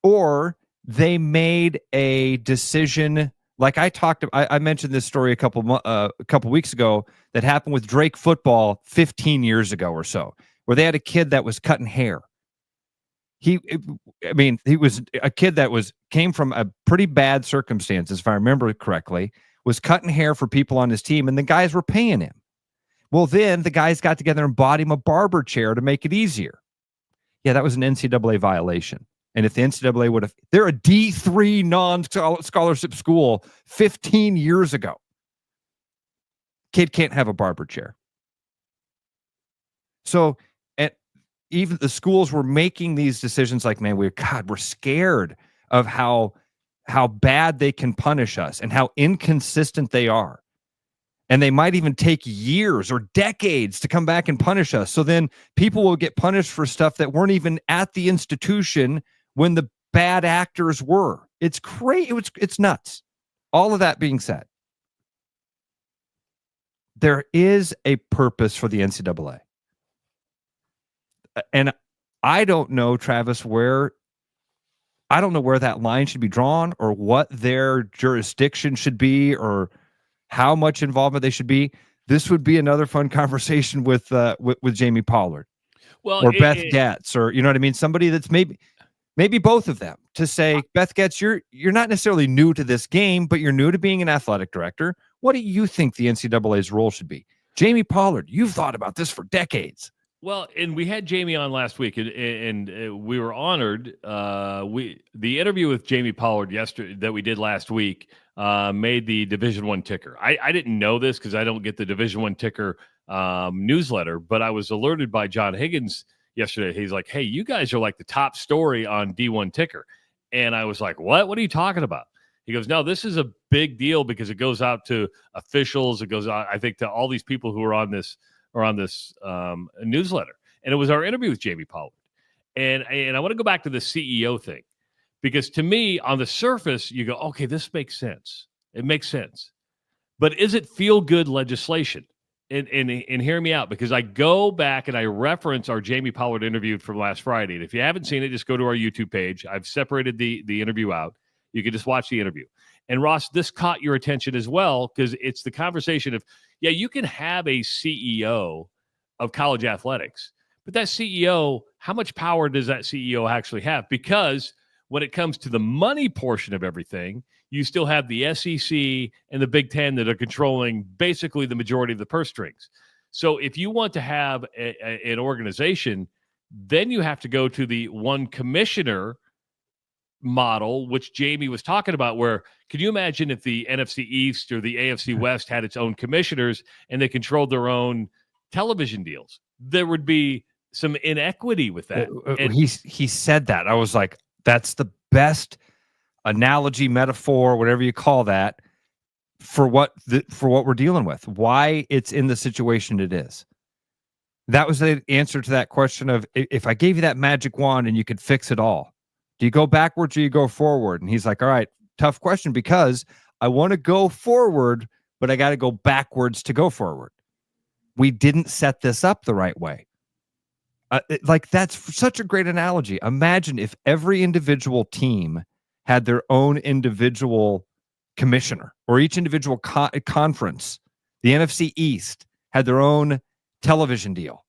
Or they made a decision like I mentioned this story a couple weeks ago that happened with Drake football 15 years ago or so, where they had a kid that was cutting hair. He was a kid that came from a pretty bad circumstances, if I remember correctly, was cutting hair for people on his team, and the guys were paying him. Well, then the guys got together and bought him a barber chair to make it easier. Yeah, that was an NCAA violation. And if the NCAA would have, they're a D3 non-scholarship school 15 years ago. Kid can't have a barber chair. So, even the schools were making these decisions like, man, we're scared of how bad they can punish us and how inconsistent they are. And they might even take years or decades to come back and punish us. So then people will get punished for stuff that weren't even at the institution when the bad actors were. It's crazy. It's nuts. All of that being said, there is a purpose for the NCAA. And I don't know, Travis, where that line should be drawn or what their jurisdiction should be or how much involvement they should be. This would be another fun conversation with Jamie Pollard, or Beth Getz, or you know what I mean? Somebody that's maybe both of them, to say, Beth Getz, you're not necessarily new to this game, but you're new to being an athletic director. What do you think the NCAA's role should be? Jamie Pollard, you've thought about this for decades. Well, and we had Jamie on last week, and we were honored. The interview with Jamie Pollard yesterday that we did last week made the Division I ticker. I didn't know this because I don't get the Division I ticker newsletter, but I was alerted by John Higgins yesterday. He's like, "Hey, you guys are like the top story on D1 ticker," and I was like, "What? What are you talking about?" He goes, "No, this is a big deal because it goes out to officials. It goes out, I think, to all these people who are on this." Newsletter. And it was our interview with Jamie Pollard. And I want to go back to the CEO thing, because to me, on the surface, you go, okay, this makes sense. It makes sense. But is it feel-good legislation? And hear me out, because I go back and I reference our Jamie Pollard interview from last Friday. And if you haven't seen it, just go to our YouTube page. I've separated the interview out. You can just watch the interview. And Ross, this caught your attention as well, because it's the conversation of, yeah, you can have a CEO of college athletics, but that CEO, how much power does that CEO actually have? Because when it comes to the money portion of everything, you still have the SEC and the Big Ten that are controlling basically the majority of the purse strings. So if you want to have an organization, then you have to go to the one commissioner model, which Jamie was talking about, where can you imagine if the NFC East or the AFC West had its own commissioners and they controlled their own television deals? There would be some inequity with that. And he said that. I was like, that's the best analogy, metaphor, whatever you call that, for what we're dealing with, why it's in the situation it is. That was the answer to that question of, if I gave you that magic wand and you could fix it all, do you go backwards or you go forward? And he's like, all right, tough question, because I want to go forward, but I got to go backwards to go forward. We didn't set this up the right way. That's such a great analogy. Imagine if every individual team had their own individual commissioner, or each individual conference. The NFC East had their own television deal.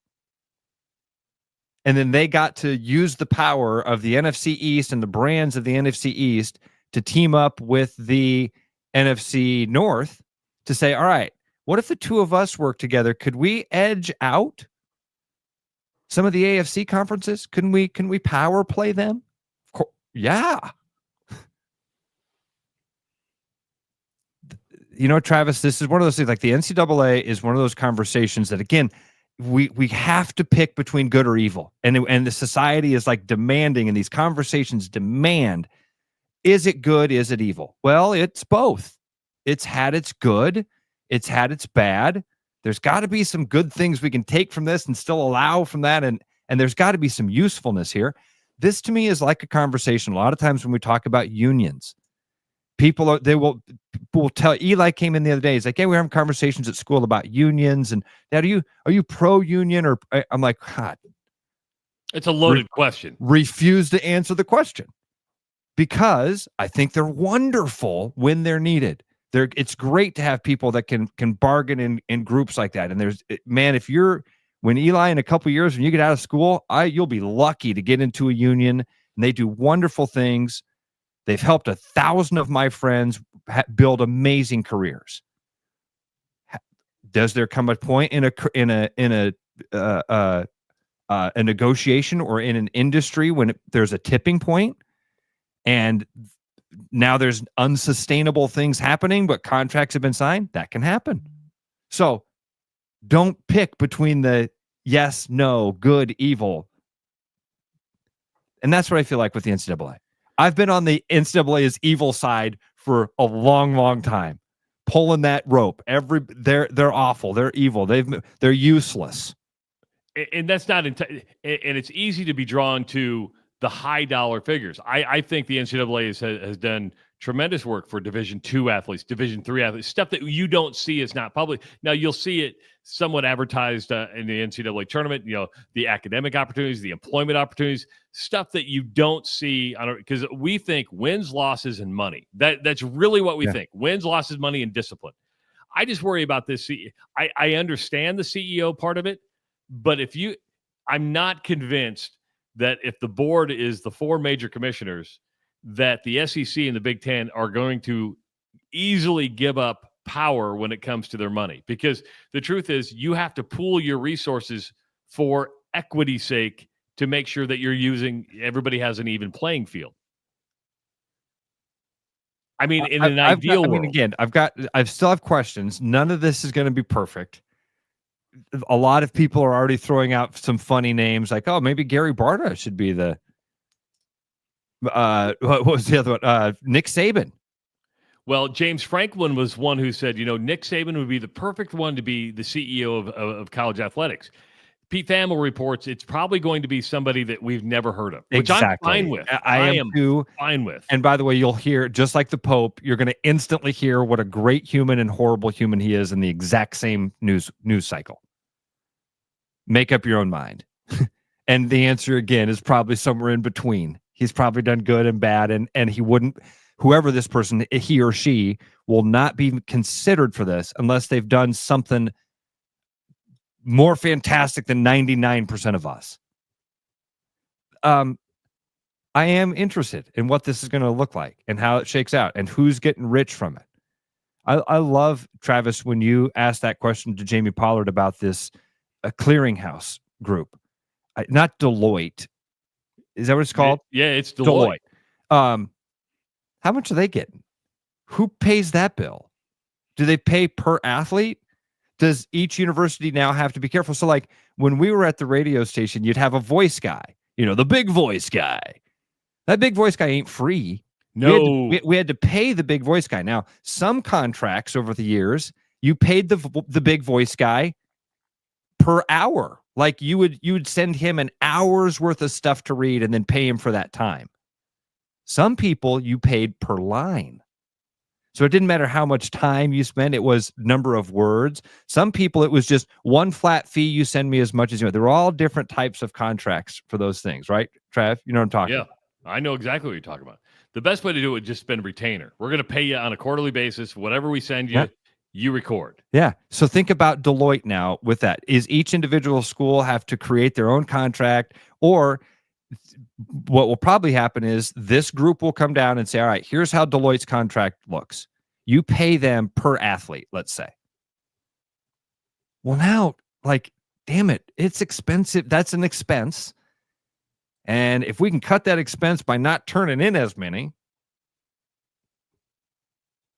And then they got to use the power of the NFC East and the brands of the NFC East to team up with the NFC North to say, all right, what if the two of us work together? Could we edge out some of the AFC conferences? Can we power play them? Yeah. You know, Travis, this is one of those things, like the NCAA is one of those conversations that, again, we have to pick between good or evil. And the society is like demanding, and these conversations demand, is it good? Is it evil? Well, it's both. It's had its good. It's had its bad. There's got to be some good things we can take from this and still allow from that. And there's got to be some usefulness here. This to me is like a conversation. A lot of times when we talk about unions, will tell. Eli came in the other day. He's like, "Hey, we're having conversations at school about unions, and Dad, are you pro union or?" I'm like, God, it's a loaded question. Refuse to answer the question because I think they're wonderful when they're needed. It's great to have people that can bargain in groups like that. And when Eli in a couple of years, when you get out of school, you'll be lucky to get into a union, and they do wonderful things. They've helped 1,000 of my friends build amazing careers. Does there come a point in a negotiation or in an industry when there's a tipping point and now there's unsustainable things happening, but contracts have been signed? That can happen. So don't pick between the yes, no, good, evil. And that's what I feel like with the NCAA. I've been on the NCAA's evil side for a long, long time, pulling that rope. They're awful. They're evil. They're useless. And that's not, and it's easy to be drawn to the high dollar figures. I think the NCAA has done tremendous work for Division II athletes, Division III athletes, stuff that you don't see is not public. Now you'll see it somewhat advertised in the NCAA tournament, the academic opportunities, the employment opportunities, stuff that you don't see because we think wins, losses, and money. That's really what we think. Wins, losses, money, and discipline. I just worry about this. I understand the CEO part of it, but I'm not convinced that if the board is the 4 major commissioners, that the SEC and the Big Ten are going to easily give up power when it comes to their money. Because the truth is, you have to pool your resources for equity's sake to make sure that everybody has an even playing field. I mean, in an ideal world. Again, I still have questions. None of this is going to be perfect. A lot of people are already throwing out some funny names like, oh, maybe Gary Barta should be the what was the other one? Nick Saban. Well, James Franklin was one who said, Nick Saban would be the perfect one to be the CEO of college athletics. Pete Thamel reports it's probably going to be somebody that we've never heard of, which I'm fine with. I am too. Fine with. And by the way, you'll hear, just like the Pope, you're going to instantly hear what a great human and horrible human he is in the exact same news cycle. Make up your own mind. And the answer, again, is probably somewhere in between. He's probably done good and bad, and he wouldn't, whoever this person, he or she, will not be considered for this unless they've done something more fantastic than 99% of us. I am interested in what this is going to look like and how it shakes out and who's getting rich from it. I love, Travis, when you asked that question to Jamie Pollard about this clearinghouse group. Not Deloitte. Is that what it's called? Yeah, it's Deloitte. How much are they getting? Who pays that bill? Do they pay per athlete? Does each university now have to be careful? So like when we were at the radio station, you'd have a voice guy, the big voice guy. That big voice guy ain't free. No. We had to pay the big voice guy. Now, some contracts over the years, you paid the big voice guy per hour. Like you would send him an hour's worth of stuff to read and then pay him for that time. Some people you paid per line. So it didn't matter how much time you spent. It was number of words. Some people, it was just one flat fee. You send me as much as you want. They're all different types of contracts for those things, right, Trav? You know what I'm talking about. Yeah, I know exactly what you're talking about. The best way to do it would just spend retainer. We're going to pay you on a quarterly basis. Whatever we send you, you record. Yeah. So think about Deloitte now with that. Is each individual school have to create their own contract, or what will probably happen is this group will come down and say, all right, here's how Deloitte's contract looks. You pay them per athlete, let's say. Well, now, damn it, it's expensive. That's an expense. And if we can cut that expense by not turning in as many,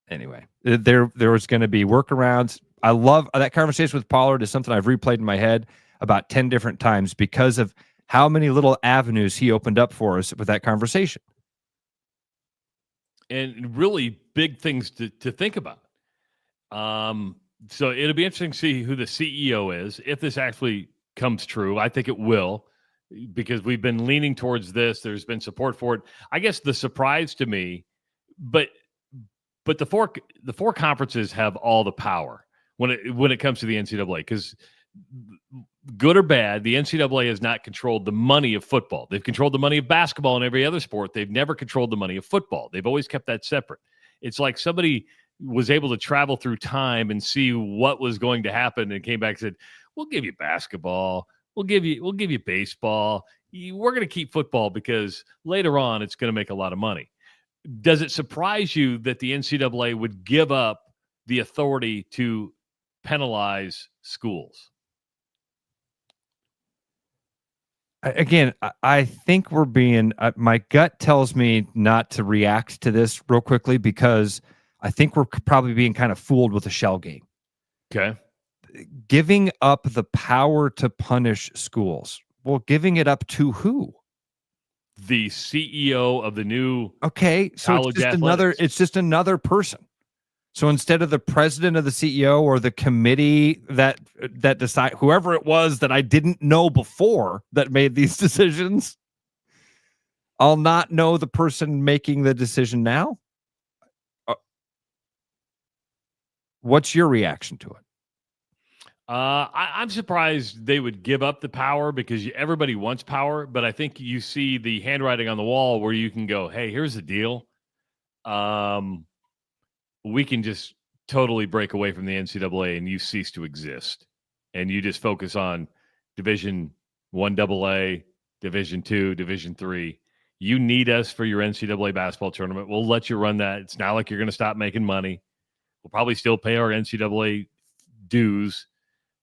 anyway, there was going to be workarounds. I love that conversation with Pollard is something I've replayed in my head about 10 different times because of how many little avenues he opened up for us with that conversation. And really big things to think about. So it'll be interesting to see who the CEO is, if this actually comes true. I think it will, because we've been leaning towards this. There's been support for it. I guess the surprise to me, but But the four conferences have all the power when it comes to the NCAA, because good or bad, the NCAA has not controlled the money of football. They've controlled the money of basketball and every other sport. They've never controlled the money of football. They've always kept that separate. It's like somebody was able to travel through time and see what was going to happen and came back and said, we'll give you basketball. We'll give you baseball. We're going to keep football because later on it's going to make a lot of money. Does it surprise you that the NCAA would give up the authority to penalize schools? Again, I think we're being, my gut tells me not to react to this real quickly because I think we're probably being kind of fooled with a shell game. Okay. Giving up the power to punish schools. Well, giving it up to who? The CEO of the new so it's just another person. So instead of the president of the CEO or the committee that decide, whoever it was that I didn't know before that made these decisions, I'll not know the person making the decision now. What's your reaction to it? I'm surprised they would give up the power because everybody wants power, but I think you see the handwriting on the wall where you can go, hey, here's the deal. We can just totally break away from the NCAA and you cease to exist. And you just focus on Division I AA, Division II, Division III. You need us for your NCAA basketball tournament. We'll let you run that. It's not like you're going to stop making money. We'll probably still pay our NCAA dues,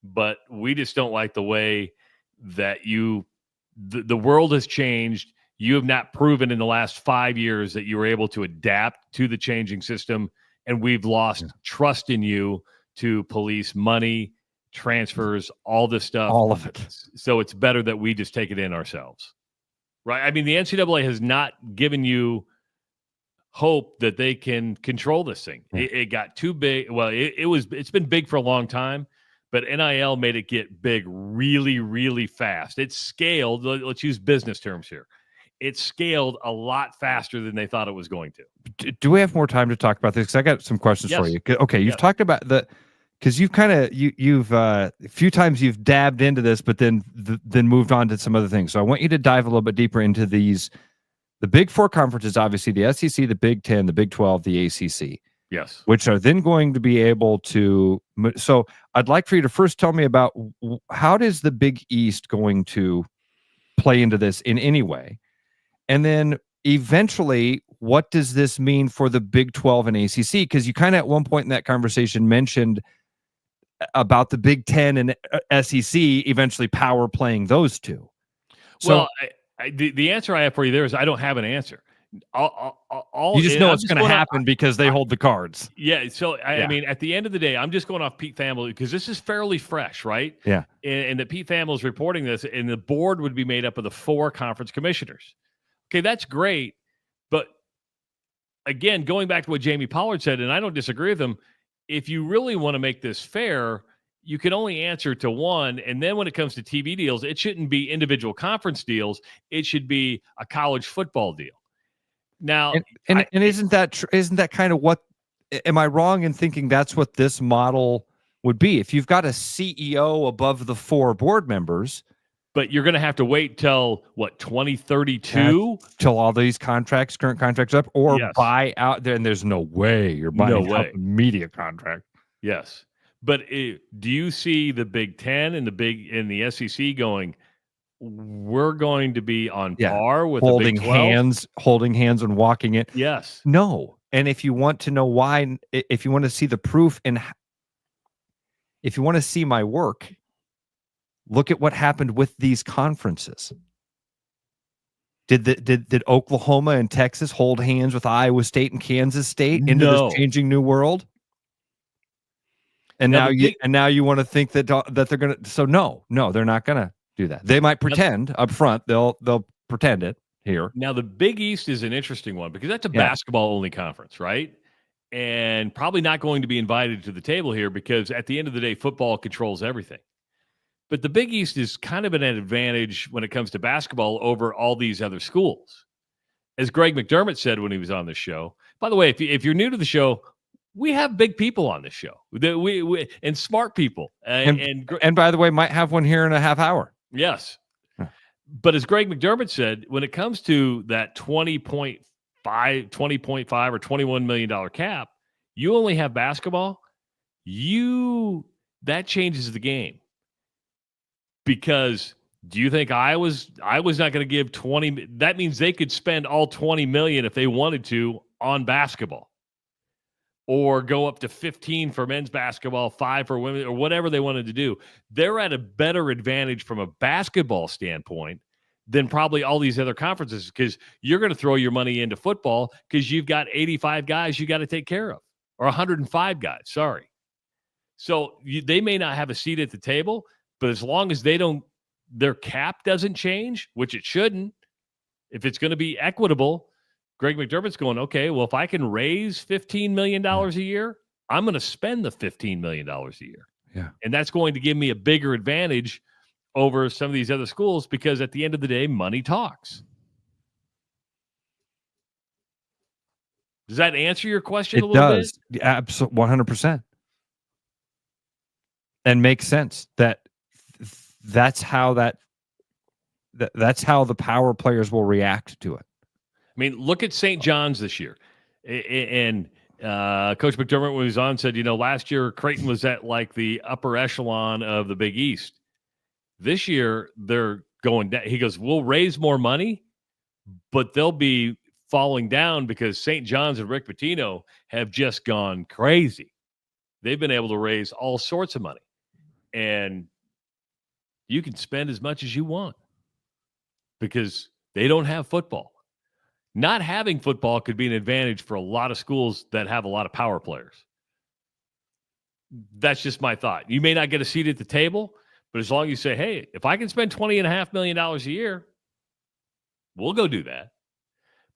but we just don't like the way that the world has changed. You have not proven in the last 5 years that you were able to adapt to the changing system, and we've lost trust in you to police money, transfers, all this stuff. All of it. So it's better that we just take it in ourselves. Right? I mean, the NCAA has not given you hope that they can control this thing. It got too big. Well, it's been big for a long time, but NIL made it get big really, really fast. It's scaled. Let's use business terms here. It scaled a lot faster than they thought it was going to. Do we have more time to talk about this? Because I got some questions for you. Okay, you've talked about because you've kind of you've a few times you've dabbed into this, but then moved on to some other things. So I want you to dive a little bit deeper into these. The Big Four conferences, obviously the SEC, the Big 10, the Big 12, the ACC. Yes. Which are then going to be able to. So I'd like for you to first tell me about how does the Big East going to play into this in any way? And then eventually, what does this mean for the Big 12 and ACC? Because you kind of at one point in that conversation mentioned about the Big 10 and SEC eventually power playing those two. So, well, the answer I have for you there is I don't have an answer. You just know it's going to happen because they hold the cards. Yeah. So, I mean, at the end of the day, I'm just going off Pete Thamel because this is fairly fresh, right? Yeah. And that Pete Thamel is reporting this, and the board would be made up of the 4 conference commissioners. Okay, that's great. But again, going back to what Jamie Pollard said, and I don't disagree with him, if you really want to make this fair, you can only answer to one. And then when it comes to TV deals, it shouldn't be individual conference deals. It should be a college football deal. Now, and isn't that kind of what, am I wrong in thinking that's what this model would be? If you've got a CEO above the 4 board members, but you're going to have to wait till what, 2032 till all these current contracts up, or buy out there. And there's no way you're buying out the media contract. Yes. But do you see the Big 10 and the SEC going, we're going to be on par with holding the Big 12? holding hands and walking it? Yes. No. And if you want to know why, if you want to see the proof, and if you want to see my work, look at what happened with these conferences. Did Oklahoma and Texas hold hands with Iowa State and Kansas State into this changing new world? And now you want to think that they're going to. So no, they're not going to do that. They might pretend up front. They'll pretend it here. Now the Big East is an interesting one because that's a basketball only conference, right? And probably not going to be invited to the table here because at the end of the day, football controls everything. But the Big East is kind of an advantage when it comes to basketball over all these other schools as Greg McDermott said when he was on the show. By the way, if you're new to the show, we have big people on this show. We and smart people. And by the way, might have one here in a half hour. Yes. But as Greg McDermott said, when it comes to that 20.5 or $21 million cap, you only have basketball, that changes the game. Because do you think I was not going to give 20? That means they could spend all 20 million if they wanted to on basketball, or go up to 15 for men's basketball, 5 for women, or whatever they wanted to do. They're at a better advantage from a basketball standpoint than probably all these other conferences, because you're going to throw your money into football because you've got 85 guys you got to take care of, or 105 guys. Sorry. So they may not have a seat at the table, but as long as their cap doesn't change, which it shouldn't, if it's going to be equitable, Greg McDermott's going, okay, well, if I can raise $15 million a year, I'm going to spend the $15 million a year. Yeah. And that's going to give me a bigger advantage over some of these other schools, because at the end of the day, money talks. Does that answer your question a little bit? It does. Absolutely, 100%. And makes sense that's how that's how the power players will react to it. I mean, look at St. John's this year. And Coach McDermott, when he was on, said, last year Creighton was at like the upper echelon of the Big East. This year, they're going down. He goes, we'll raise more money, but they'll be falling down because St. John's and Rick Pitino have just gone crazy. They've been able to raise all sorts of money. And you can spend as much as you want because they don't have football. Not having football could be an advantage for a lot of schools that have a lot of power players. That's just my thought. You may not get a seat at the table, but as long as you say, hey, if I can spend $20.5 million a year, we'll go do that.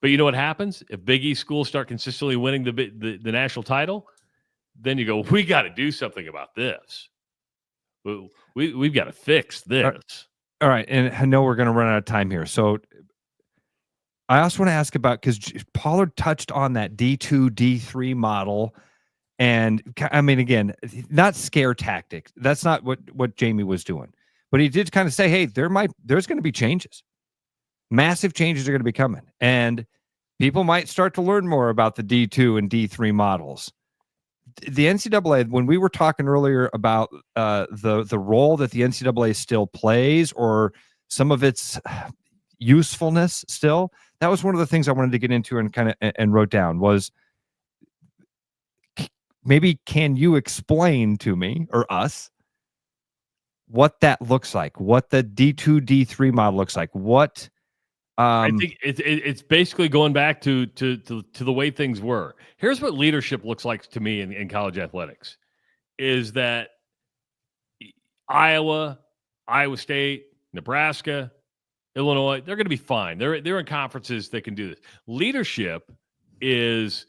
But you know what happens? If Big East schools start consistently winning the national title, then you go, we got to do something about this. We've got to fix this. All right. And I know we're going to run out of time here. So I also want to ask about, because Pollard touched on that D2, D3 model. And I mean, again, not scare tactics. That's not what Jamie was doing. But he did kind of say, hey, there's going to be changes. Massive changes are going to be coming. And people might start to learn more about the D2 and D3 models. The NCAA, when we were talking earlier about the role that the NCAA still plays, or some of its usefulness still, that was one of the things I wanted to get into and kind of and wrote down was, maybe can you explain to me or us what that looks like, what the D2, D3 model looks like, what I think it's basically going back to the way things were. Here's what leadership looks like to me in college athletics, is that Iowa State, Nebraska, Illinois, they're going to be fine. They're in conferences that can do this. Leadership is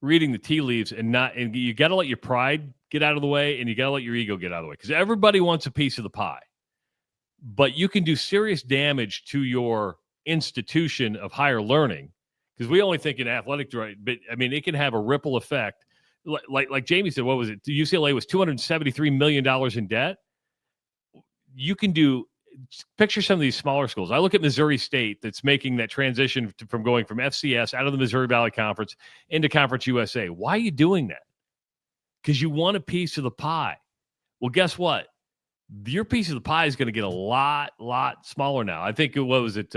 reading the tea leaves, and you got to let your pride get out of the way, and you got to let your ego get out of the way, because everybody wants a piece of the pie. But you can do serious damage to your institution of higher learning, because we only think in athletic, right? But I mean, it can have a ripple effect. Like Jamie said, what was it? UCLA was $273 million in debt. You can picture some of these smaller schools. I look at Missouri State, that's making that transition from going from FCS out of the Missouri Valley Conference into Conference USA. Why are you doing that? Because you want a piece of the pie. Well, guess what? Your piece of the pie is going to get a lot smaller now. I think what was it?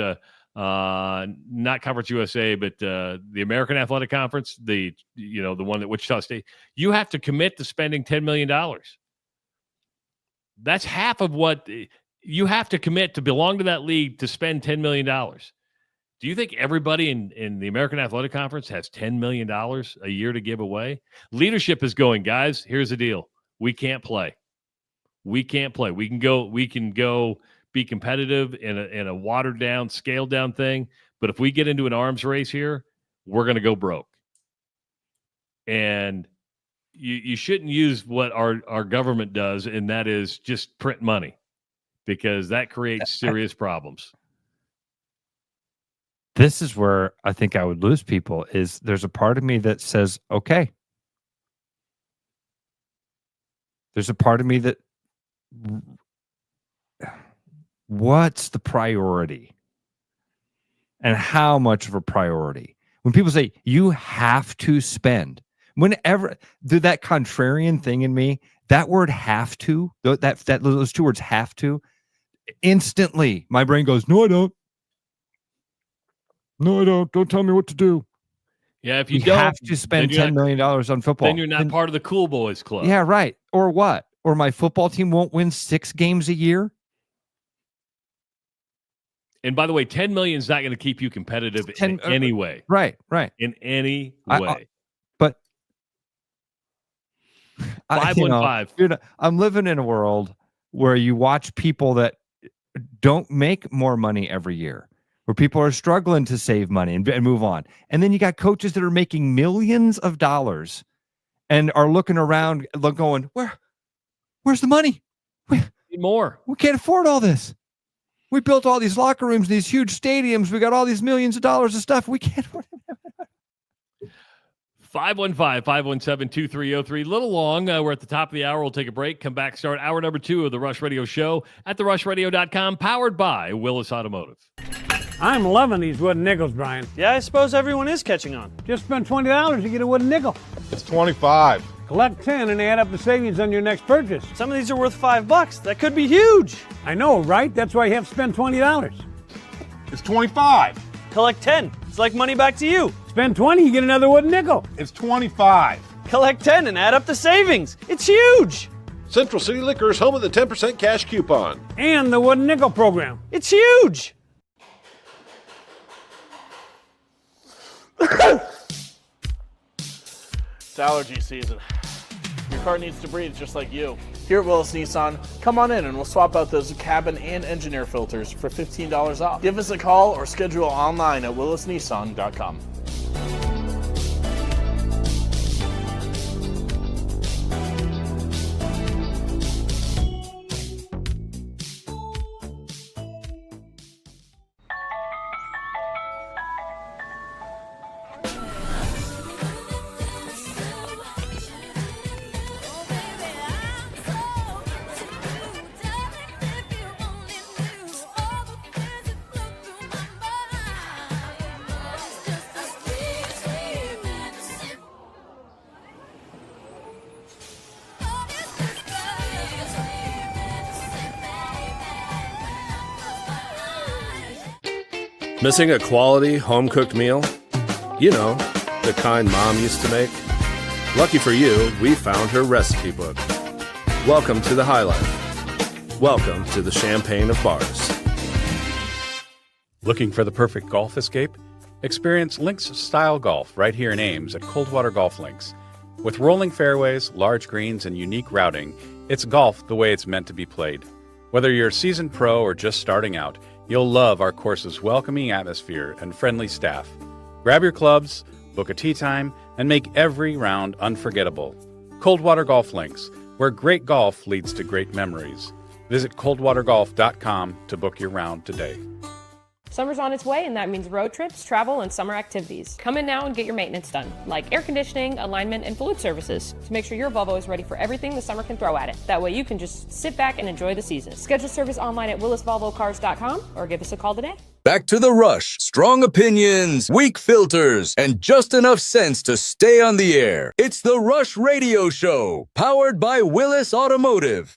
Not Conference USA, but the American Athletic Conference, the one that Wichita State. You have to commit to spending $10 million. That's half of what you have to commit to belong to that league, to spend $10 million. Do you think everybody in the American Athletic Conference has $10 million a year to give away? Leadership is going, guys, here's the deal. We can't play. We can't play. We can go be competitive in a watered down, scaled down thing. But if we get into an arms race here, we're going to go broke. And you shouldn't use what our government does, and that is just print money, because that creates serious problems. this is where I think I would lose people. Is there's a part of me that says, okay. There's a part of me that, what's the priority? And how much of a priority? When people say you have to spend, whenever that contrarian thing in me, that word have to, those two words have to, instantly my brain goes, no, I don't. No, I don't. Don't tell me what to do. Yeah, if you don't have to spend $10 million on football, then you're not part of the cool boys club. Yeah, right. Or what? Or my football team won't win 6 games a year. And by the way, 10 million is not going to keep you competitive in any way. Right. In any way. But 515. I'm living in a world where you watch people that don't make more money every year, where people are struggling to save money and move on. And then you got coaches that are making millions of dollars and are looking around going, where's the money? Need more. We can't afford all this. We built all these locker rooms, these huge stadiums. We got all these millions of dollars of stuff. We can't afford it. 515-517-2303. Little long. We're at the top of the hour. We'll take a break. Come back. Start hour number 2 of the Rush Radio Show at therushradio.com. Powered by Willis Automotive. I'm loving these wooden nickels, Brian. Yeah, I suppose everyone is catching on. Just spend $20 to get a wooden nickel. It's 25. Collect 10 and add up the savings on your next purchase. Some of these are worth $5. That could be huge. I know, right? That's why you have to spend $20. It's 25. Collect 10. It's like money back to you. Spend 20, you get another wooden nickel. It's 25. Collect 10 and add up the savings. It's huge. Central City Liquors, home of the 10% cash coupon. And the wooden nickel program. It's huge. It's allergy season. Your car needs to breathe just like you. Here at Willis Nissan, come on in and we'll swap out those cabin and engine air filters for $15 off. Give us a call or schedule online at willisnissan.com. Missing a quality home-cooked meal? You know, the kind Mom used to make. Lucky for you, we found her recipe book. Welcome to the High Life. Welcome to the Champagne of Bars. Looking for the perfect golf escape? Experience links-style golf right here in Ames at Coldwater Golf Links. With rolling fairways, large greens, and unique routing, it's golf the way it's meant to be played. Whether you're a seasoned pro or just starting out, you'll love our course's welcoming atmosphere and friendly staff. Grab your clubs, book a tee time, and make every round unforgettable. Coldwater Golf Links, where great golf leads to great memories. Visit coldwatergolf.com to book your round today. Summer's on its way, and that means road trips, travel, and summer activities. Come in now and get your maintenance done, like air conditioning, alignment, and fluid services, to make sure your Volvo is ready for everything the summer can throw at it. That way you can just sit back and enjoy the season. Schedule service online at willisvolvocars.com or give us a call today. Back to the Rush. Strong opinions, weak filters, and just enough sense to stay on the air. It's the Rush Radio Show, powered by Willis Automotive.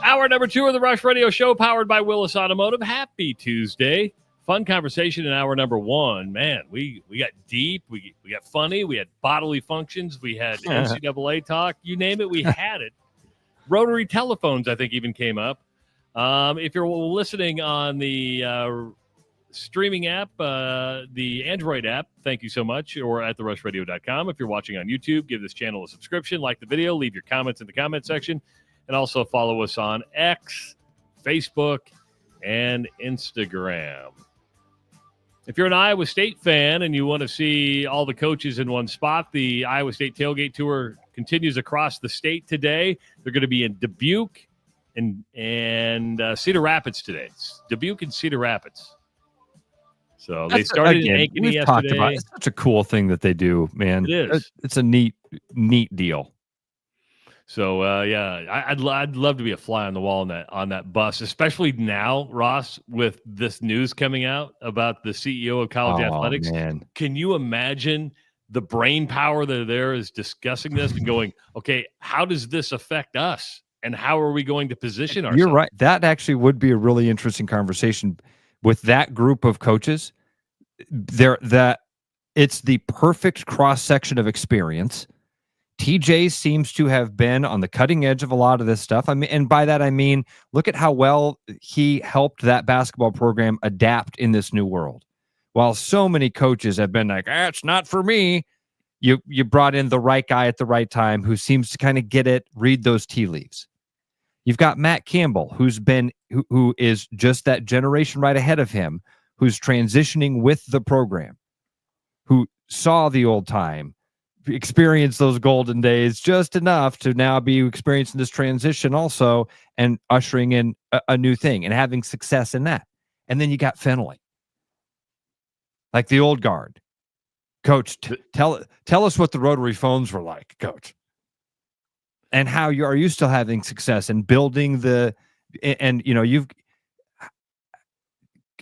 Hour number 2 of the Rush Radio Show, powered by Willis Automotive. Happy Tuesday. Fun conversation in hour number 1. Man, we got deep, we got funny, we had bodily functions, we had NCAA talk, you name it, we had it. Rotary telephones, I think, even came up. If you're listening on the streaming app, the Android app, thank you so much, or at therushradio.com. If you're watching on YouTube, give this channel a subscription, like the video, leave your comments in the comment section, and also follow us on X, Facebook, and Instagram. If you're an Iowa State fan and you want to see all the coaches in one spot, the Iowa State Tailgate Tour continues across the state today. They're going to be in Dubuque and Cedar Rapids today. It's Dubuque and Cedar Rapids. So they started in Ankeny we've talked yesterday. about it. It's such a cool thing that they do, man. It is. It's a neat deal. So I'd love to be a fly on the wall on that bus, especially now, Ross, with this news coming out about the CEO of college athletics. Man. Can you imagine the brain power that there is discussing this and going, okay, how does this affect us, and how are we going to position ourselves? You're right. That actually would be a really interesting conversation with that group of coaches. It's the perfect cross section of experience. TJ seems to have been on the cutting edge of a lot of this stuff. I mean, and by that I mean, look at how well he helped that basketball program adapt in this new world. While so many coaches have been like, it's not for me. You brought in the right guy at the right time who seems to kind of get it, read those tea leaves. You've got Matt Campbell, who is just that generation right ahead of him, who's transitioning with the program, who saw the old time, experience those golden days just enough to now be experiencing this transition also and ushering in a new thing and having success in that. And then you got Finley, like the old guard. Coach, tell us what the rotary phones were like, Coach, and how are you still having success and building you've,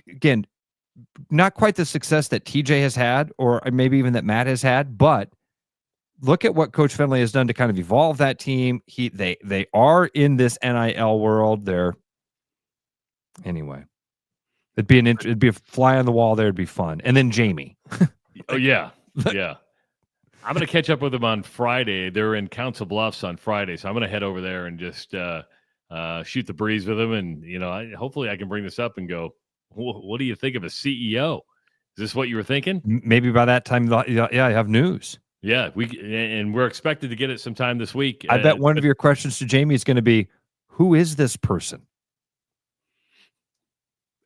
again, not quite the success that TJ has had, or maybe even that Matt has had, but look at what Coach Finley has done to kind of evolve that team. They are in this NIL world. Anyway. It'd be a fly on the wall there. It'd be fun. And then Jamie. Oh yeah, yeah. I'm going to catch up with them on Friday. They're in Council Bluffs on Friday, so I'm going to head over there and just shoot the breeze with them. And hopefully I can bring this up and go, what do you think of a CEO? Is this what you were thinking? Maybe by that time, you have news. Yeah, we're expected to get it sometime this week. I bet one of your questions to Jamie is going to be, who is this person?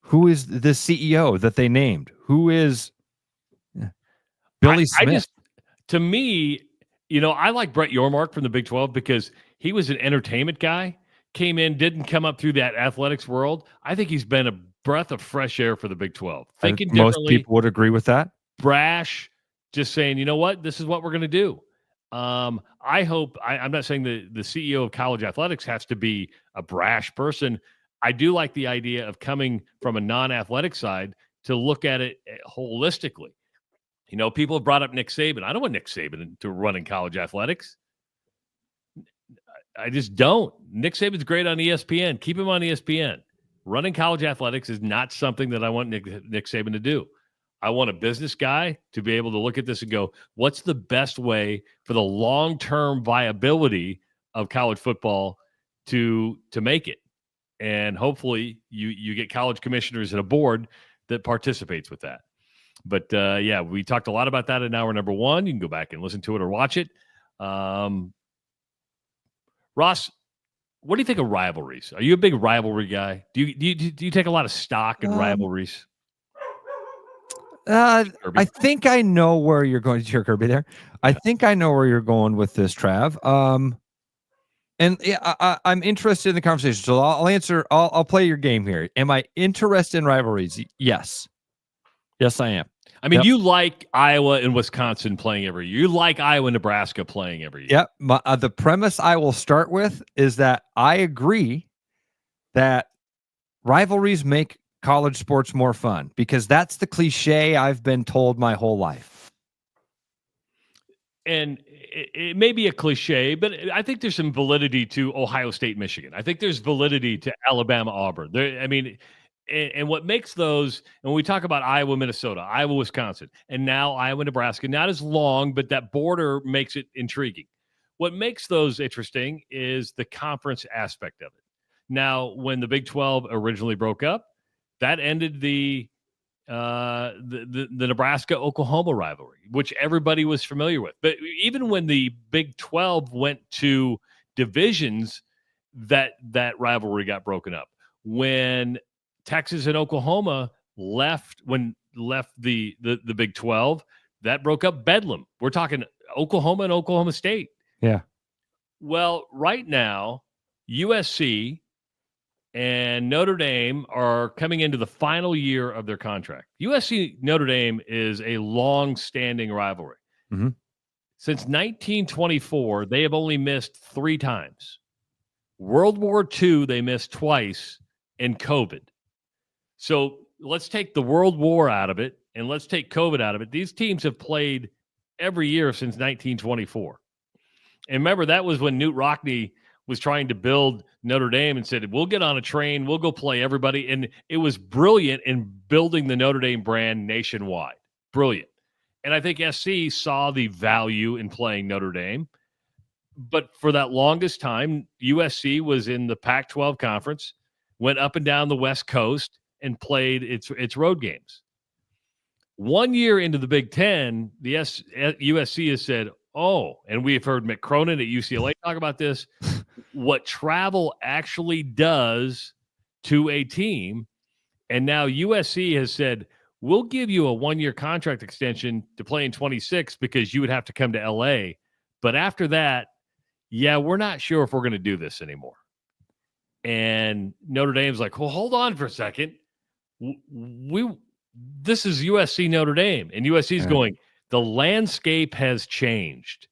Who is the CEO that they named? Who is Billy Smith? To me, I like Brett Yormark from the Big 12 because he was an entertainment guy, came in, didn't come up through that athletics world. I think he's been a breath of fresh air for the Big 12. Thinking differently. Most people would agree with that. Brash, just saying, you know what, this is what we're going to do. I hope, I'm not saying the CEO of college athletics has to be a brash person. I do like the idea of coming from a non-athletic side to look at it holistically. People have brought up Nick Saban. I don't want Nick Saban to run in college athletics. I just don't. Nick Saban's great on ESPN. Keep him on ESPN. Running college athletics is not something that I want Nick Saban to do. I want a business guy to be able to look at this and go, what's the best way for the long-term viability of college football to make it? And hopefully you get college commissioners and a board that participates with that. But, we talked a lot about that in hour number 1. You can go back and listen to it or watch it. Ross, what do you think of rivalries? Are you a big rivalry guy? Do you take a lot of stock in rivalries? I think I know where you're going. Here, Kirby, there. I think I know where you're going with this, Trav. And I'm interested in the conversation. So I'll answer. I'll play your game here. Am I interested in rivalries? Yes. Yes, I am. I mean, You like Iowa and Wisconsin playing every year. You like Iowa and Nebraska playing every year. Yep. The premise I will start with is that I agree that rivalries make college sports more fun, because that's the cliche I've been told my whole life. And it may be a cliche, but I think there's some validity to Ohio State, Michigan. I think there's validity to Alabama, Auburn. And what makes those, and when we talk about Iowa, Minnesota, Iowa, Wisconsin, and now Iowa, Nebraska, not as long, but that border makes it intriguing. What makes those interesting is the conference aspect of it. Now, when the Big 12 originally broke up, that ended the Nebraska-Oklahoma rivalry, which everybody was familiar with. But even when the Big 12 went to divisions, that rivalry got broken up. When Texas and Oklahoma left the Big 12, that broke up Bedlam. We're talking Oklahoma and Oklahoma State. Yeah. Well, right now, USC and Notre Dame are coming into the final year of their contract. USC Notre Dame is a long-standing rivalry. Mhm. Since 1924, they have only missed 3 times. World War II, they missed twice, and COVID. So let's take the World War out of it, and let's take COVID out of it. These teams have played every year since 1924. And remember, that was when Newt Rockne was trying to build Notre Dame and said, we'll get on a train, we'll go play everybody. And it was brilliant in building the Notre Dame brand nationwide. Brilliant. And I think SC saw the value in playing Notre Dame. But for that longest time, USC was in the Pac-12 conference, went up and down the West Coast, and played its road games. 1 year into the Big Ten, the USC has said, and we've heard Mick Cronin at UCLA talk about this, what travel actually does to a team. And now USC has said, we'll give you a 1-year contract extension to play in 26 because you would have to come to LA. But after that, we're not sure if we're going to do this anymore. And Notre Dame's like, well, hold on for a second. This is USC Notre Dame. And USC is going, the landscape has changed.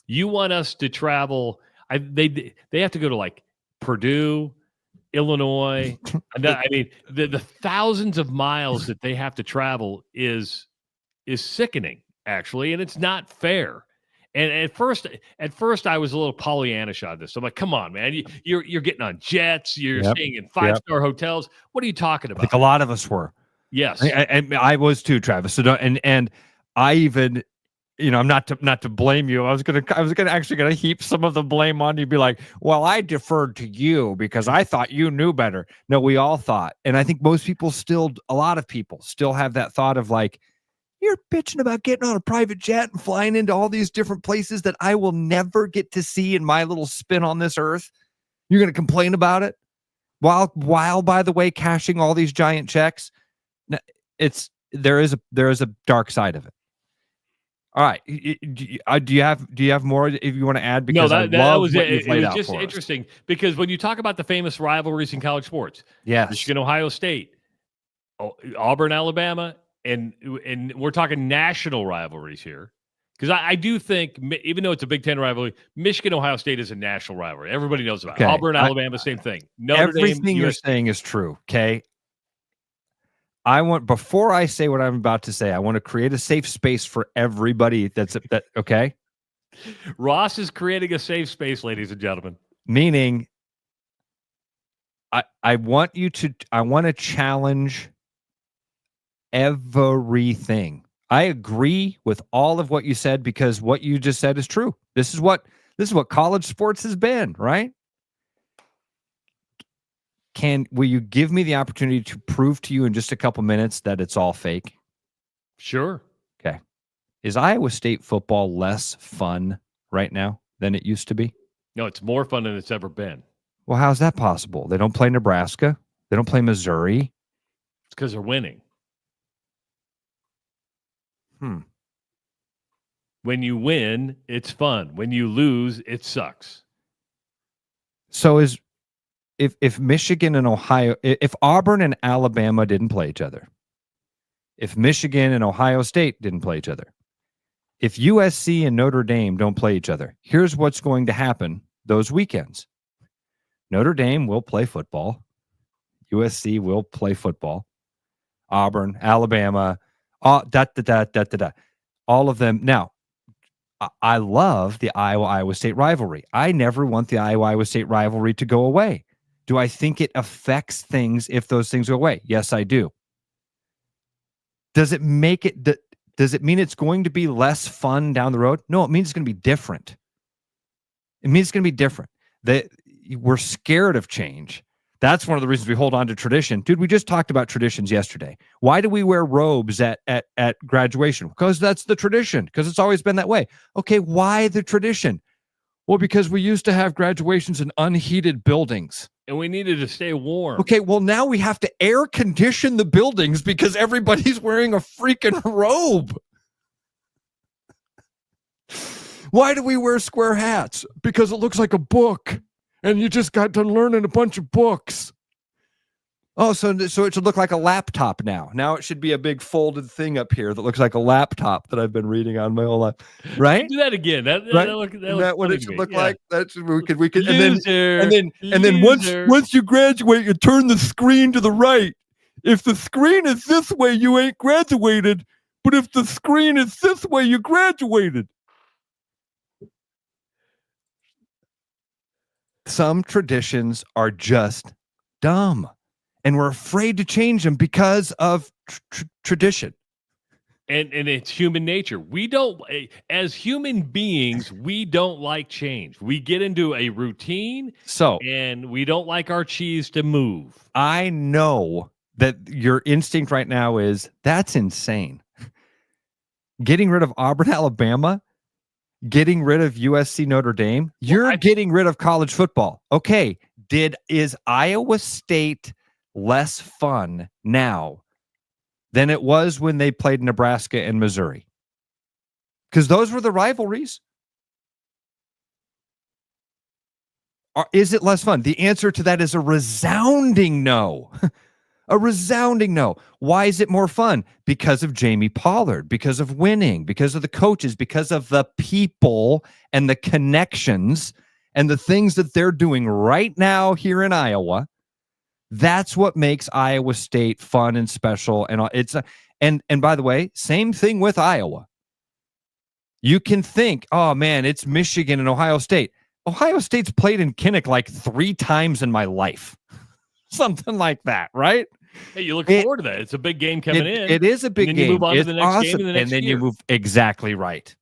You want us to travel. They have to go to like Purdue, Illinois. I mean, the thousands of miles that they have to travel is sickening, actually, and it's not fair. And at first, I was a little Pollyannish on this. I'm like, come on, man, you're getting on jets, you're staying in 5-star hotels. What are you talking about? I think a lot of us were. Yes, and I was too, Travis. So and I even, I'm not to blame you. I was gonna actually heap some of the blame on you. Be like, well, I deferred to you because I thought you knew better. No, we all thought, and I think most people a lot of people still have that thought of like, you're bitching about getting on a private jet and flying into all these different places that I will never get to see in my little spin on this earth. You're going to complain about it while, by the way, cashing all these giant checks. There is a dark side of it. All right. Do you have more if you want to add? Because no, that was it. It was just interesting because when you talk about the famous rivalries in college sports, Michigan, Ohio State, Auburn, Alabama, and we're talking national rivalries here. Because I do think, even though it's a Big Ten rivalry, Michigan, Ohio State is a national rivalry. Everybody knows about it. Auburn, Alabama, same thing. Everything you're saying is true. Okay. Before I say what I'm about to say, I want to create a safe space for everybody. Okay. Ross is creating a safe space, ladies and gentlemen. Meaning, I want to challenge everything. I agree with all of what you said because what you just said is true. This is what college sports has been, right? Will you give me the opportunity to prove to you in just a couple minutes that it's all fake? Sure. Okay. Is Iowa State football less fun right now than it used to be? No, it's more fun than it's ever been. Well, how's that possible? They don't play Nebraska. They don't play Missouri. It's because they're winning. When you win, it's fun. When you lose, it sucks. So if Michigan and Ohio, if Auburn and Alabama didn't play each other, if Michigan and Ohio State didn't play each other, if USC and Notre Dame don't play each other, here's what's going to happen those weekends. Notre Dame will play football. USC will play football. Auburn, Alabama, all of them. Now, I love the Iowa State rivalry. I never want the Iowa State rivalry to go away. Do I think it affects things if those things go away? Yes, I do. Does it mean it's going to be less fun down the road? No, it means it's going to be different. It means it's going to be different. We're scared of change. That's one of the reasons we hold on to tradition. Dude, we just talked about traditions yesterday. Why do we wear robes at graduation? Because that's the tradition, because it's always been that way. Okay, why the tradition? Well, because we used to have graduations in unheated buildings. And we needed to stay warm. Okay, well, now we have to air condition the buildings because everybody's wearing a freaking robe. Why do we wear square hats? Because it looks like a book, and you just got done learning a bunch of books. Oh, so it should look like a laptop now. Now it should be a big folded thing up here that looks like a laptop that I've been reading on my whole life. Right? Do that again. That Isn't that what it should look like? That's we could Loser, and then once you graduate, you turn the screen to the right. If the screen is this way, you ain't graduated. But if the screen is this way, you graduated. Some traditions are just dumb. And we're afraid to change them because of tradition. And it's human nature. We don't, as human beings, we don't like change. We get into a routine, and we don't like our cheese to move. I know that your instinct right now is, that's insane. Getting rid of Auburn, Alabama, getting rid of USC, Notre Dame, you're getting rid of college football. Okay, is Iowa State less fun now than it was when they played Nebraska and Missouri? Because those were the rivalries. Is it less fun? The answer to that is a resounding no. A resounding no. Why is it more fun? Because of Jamie Pollard, because of winning, because of the coaches, because of the people and the connections and the things that they're doing right now here in Iowa. That's what makes Iowa State fun and special. And and by the way, same thing with Iowa. You can think, oh man, it's Michigan and Ohio State. Ohio State's played in Kinnick like 3 times in my life. Something like that, right? Hey, you look forward to that. It's a big game coming in. It is a big game. You move on it's to the next awesome. game and the next then year. you move exactly right.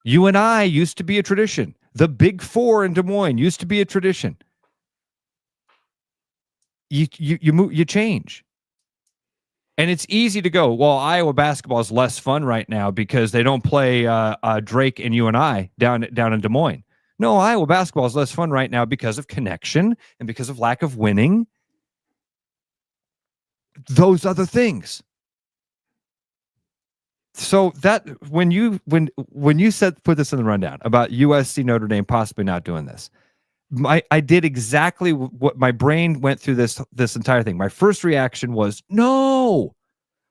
You and I used to be a tradition. The Big Four in Des Moines used to be a tradition. You change. And it's easy to go, well, Iowa basketball is less fun right now because they don't play Drake and you and I down in Des Moines. No, Iowa basketball is less fun right now because of connection and because of lack of winning. Those other things. So that when you put this in the rundown about USC Notre Dame possibly not doing this, I did exactly what my brain went through this entire thing. My first reaction was, no,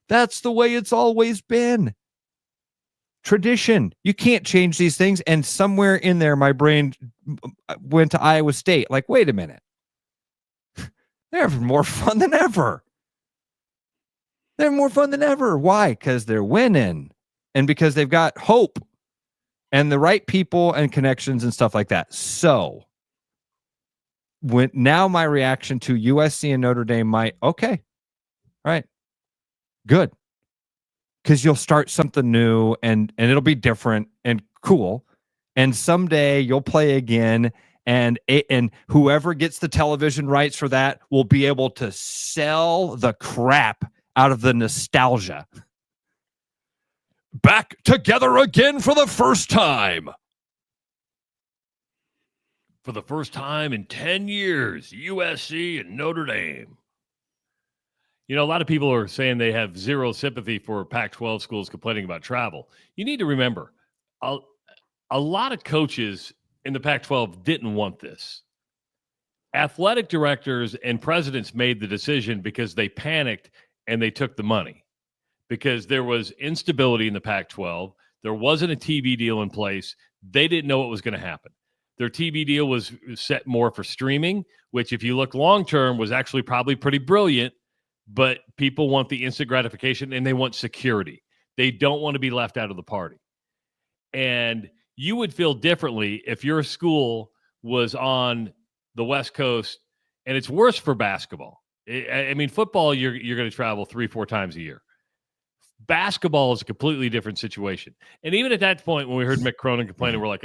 that's the way it's always been. Tradition. You can't change these things. And somewhere in there, my brain went to Iowa State. Like, wait a minute. They're having more fun than ever. They're more fun than ever. Why? Because they're winning and because they've got hope and the right people and connections and stuff like that. So now my reaction to USC and Notre Dame okay. All right. Good. Because you'll start something new and it'll be different and cool. And someday you'll play again and whoever gets the television rights for that will be able to sell the crap out of the nostalgia. Back together again for the first time. For the first time in 10 years, USC and Notre Dame. You know, a lot of people are saying they have zero sympathy for Pac-12 schools complaining about travel. You need to remember, a lot of coaches in the Pac-12 didn't want this. Athletic directors and presidents made the decision because they panicked and they took the money. Because there was instability in the Pac-12. There wasn't a TV deal in place. They didn't know what was going to happen. Their TV deal was set more for streaming, which if you look long-term was actually probably pretty brilliant. But people want the instant gratification and they want security. They don't want to be left out of the party. And you would feel differently if your school was on the West Coast, and it's worse for basketball. I mean, football, you're going to travel 3-4 times a year. Basketball is a completely different situation. And even at that point, when we heard Mick Cronin complaining, we're like,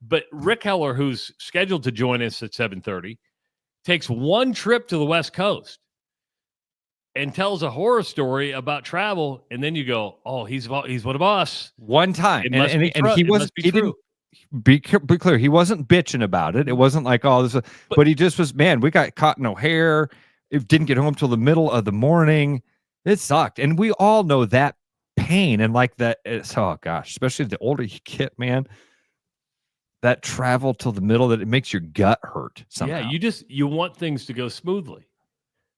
but Rick Heller, who's scheduled to join us at 7:30, takes one trip to the West Coast and tells a horror story about travel, and then you go, "Oh, he's one of us." One time, and he wasn't. He didn't be clear. He wasn't bitching about it. It wasn't like, "Oh, this," but he just was. Man, we got caught in O'Hare. It didn't get home till the middle of the morning. It sucked, and we all know that pain and like that. It's, oh gosh, especially the older you get, man. That travel till the middle, that it makes your gut hurt somehow. Yeah, you want things to go smoothly.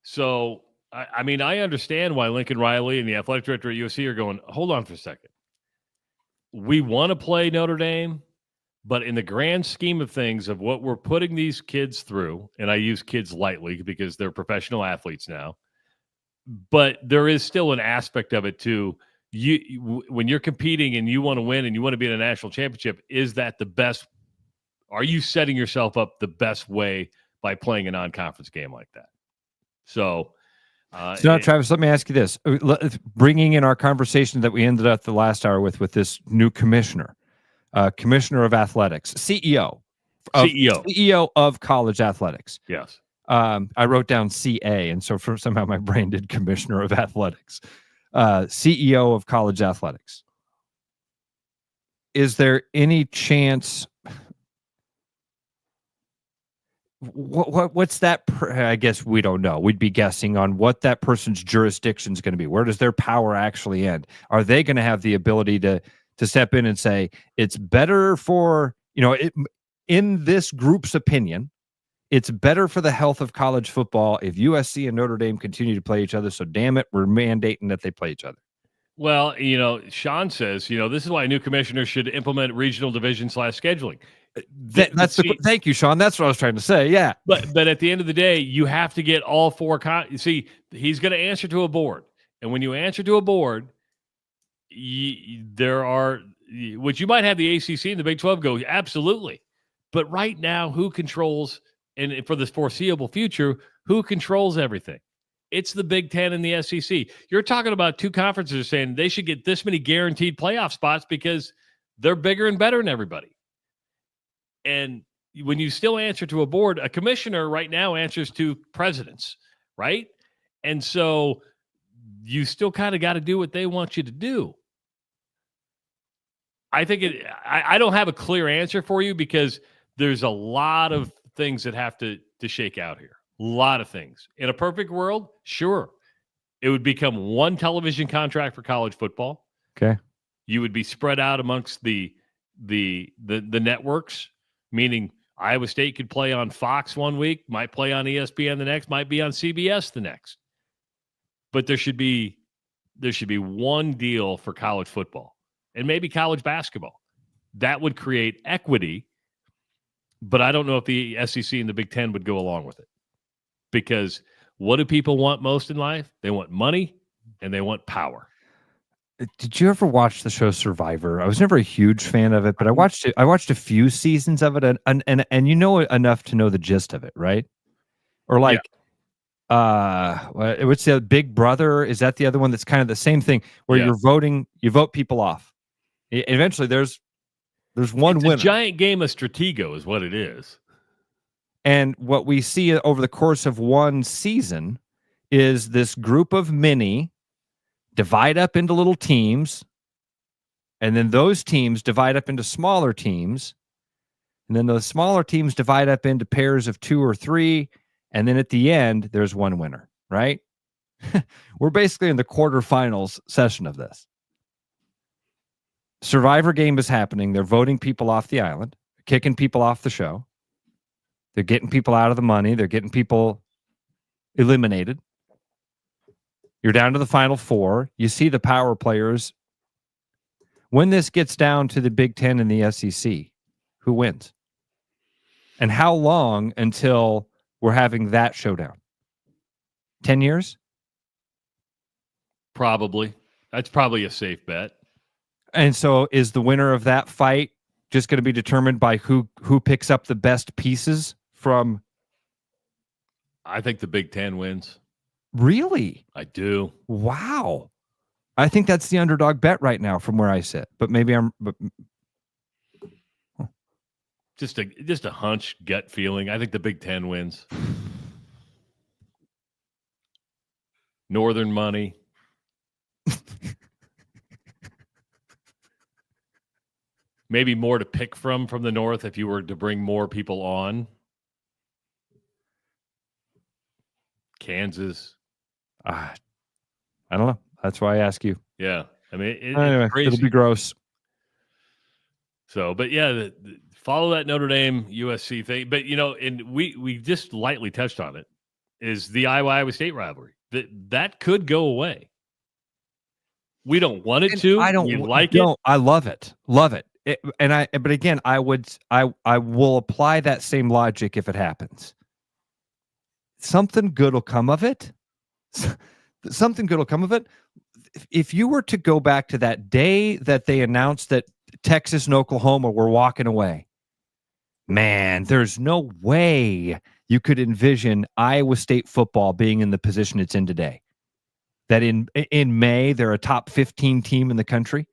So I mean, I understand why Lincoln Riley and the athletic director at USC are going, hold on for a second. We want to play Notre Dame, but in the grand scheme of things of what we're putting these kids through, and I use kids lightly because they're professional athletes now, but there is still an aspect of it too. When you're competing and you want to win and you want to be in a national championship, is that the best? Are you setting yourself up the best way by playing a non-conference game like that? So, Travis, let me ask you this. Bringing in our conversation that we ended up the last hour with this new commissioner of athletics, CEO of college athletics. Yes. I wrote down CA, and so somehow my brain did commissioner of athletics. CEO of college athletics. Is there any chance... What's that? I guess we don't know. We'd be guessing on what that person's jurisdiction is going to be. Where does their power actually end? Are they going to have the ability to step in and say it's better for, in this group's opinion, it's better for the health of college football if USC and Notre Dame continue to play each other. So damn it, we're mandating that they play each other. Well, Sean says, this is why a new commissioner should implement regional division/scheduling. Thank you, Sean. That's what I was trying to say. Yeah. But at the end of the day, you have to get all four. See, he's going to answer to a board. And when you answer to a board, there are, which you might have the ACC and the Big 12 go, absolutely. But right now, who controls, and for the foreseeable future, who controls everything? It's the Big 10 and the SEC. You're talking about two conferences saying they should get this many guaranteed playoff spots because they're bigger and better than everybody. And when you still answer to a board, a commissioner right now answers to presidents, right? And so you still kind of got to do what they want you to do. I think I don't have a clear answer for you because there's a lot of things that have to shake out here. A lot of things. In a perfect world, sure, it would become one television contract for college football. Okay. You would be spread out amongst the networks. Meaning Iowa State could play on Fox one week, might play on ESPN the next, might be on CBS the next. But there should be one deal for college football and maybe college basketball. That would create equity, but I don't know if the SEC and the Big Ten would go along with it. Because what do people want most in life? They want money and they want power. Did you ever watch the show Survivor? I was never a huge fan of it, but I watched it. I watched a few seasons of it, and enough to know the gist of it, right? Or like, what's the Big Brother? Is that the other one that's kind of the same thing where you're voting? You vote people off. Eventually, there's one winner. A giant game of Stratego is what it is. And what we see over the course of one season is this group of mini divide up into little teams, and then those teams divide up into smaller teams, and then those smaller teams divide up into pairs of 2 or 3, and then at the end, there's one winner, right? We're basically in the quarterfinals session of this. Survivor game is happening. They're voting people off the island, kicking people off the show. They're getting people out of the money. They're getting people eliminated. You're down to the final 4. You see the power players. When this gets down to the Big Ten and the SEC, who wins? And how long until we're having that showdown? 10 years? Probably. That's probably a safe bet. And so is the winner of that fight just going to be determined by who picks up the best pieces from? I think the Big Ten wins. Really? I do. Wow. I think that's the underdog bet right now from where I sit. But maybe I'm just a hunch, gut feeling. I think the Big Ten wins. Northern money. Maybe more to pick from the North if you were to bring more people on. Kansas. I don't know. That's why I ask you. Yeah. I mean, Anyway, it's crazy. it'll be gross. So, but yeah, follow that Notre Dame USC thing. But and we just lightly touched on it. Is the Iowa State rivalry that could go away? We don't want it to. I don't we like it. No, I love it. Love it. But again, I will apply that same logic if it happens. Something good will come of it. Something good will come of it. If you were to go back to that day that they announced that Texas and Oklahoma were walking away, man, there's no way you could envision Iowa State football being in the position it's in today. That in May, they're a top 15 team in the country.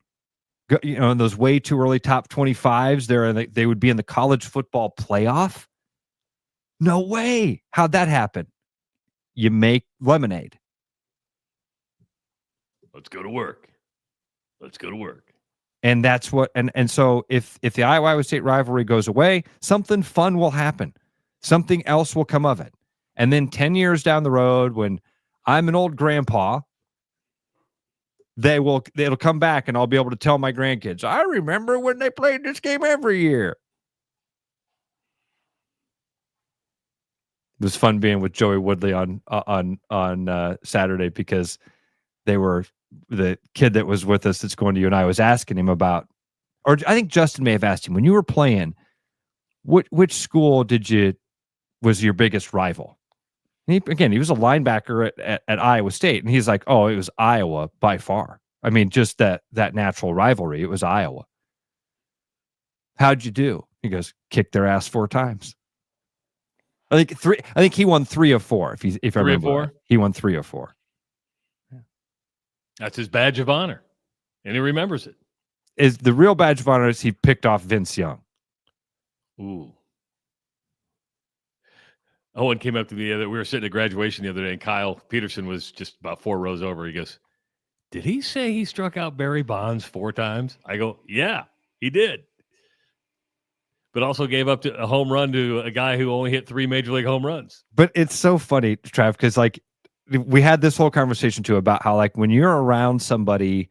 In those way too early top 25s, they would be in the college football playoff. No way. How'd that happen? You make lemonade. Let's go to work. Let's go to work. And that's what, and so if the Iowa State rivalry goes away, something fun will happen. Something else will come of it. And then 10 years down the road, when I'm an old grandpa, it'll come back and I'll be able to tell my grandkids, I remember when they played this game every year. It was fun being with Joey Woodley on Saturday, because the kid that was with us that's going to you and I was asking him about, or I think Justin may have asked him, when you were playing, which school was your biggest rival? He was a linebacker at Iowa State, and he's like, oh, it was Iowa by far. I mean, just that natural rivalry. It was Iowa. How'd you do? He goes, kicked their ass 4 times. I think he won 3 of 4. If I remember, 4? Right. He won 3 of 4. That's his badge of honor, and he remembers it. Is the real badge of honor is he picked off Vince Young. Ooh. Owen came up to me we were sitting at graduation the other day, and Kyle Peterson was just about 4 rows over. He goes, did he say he struck out Barry Bonds 4 times? I go, yeah, he did. But also gave up a home run to a guy who only hit 3 major league home runs. But it's so funny, Trav, because we had this whole conversation too about how when you're around somebody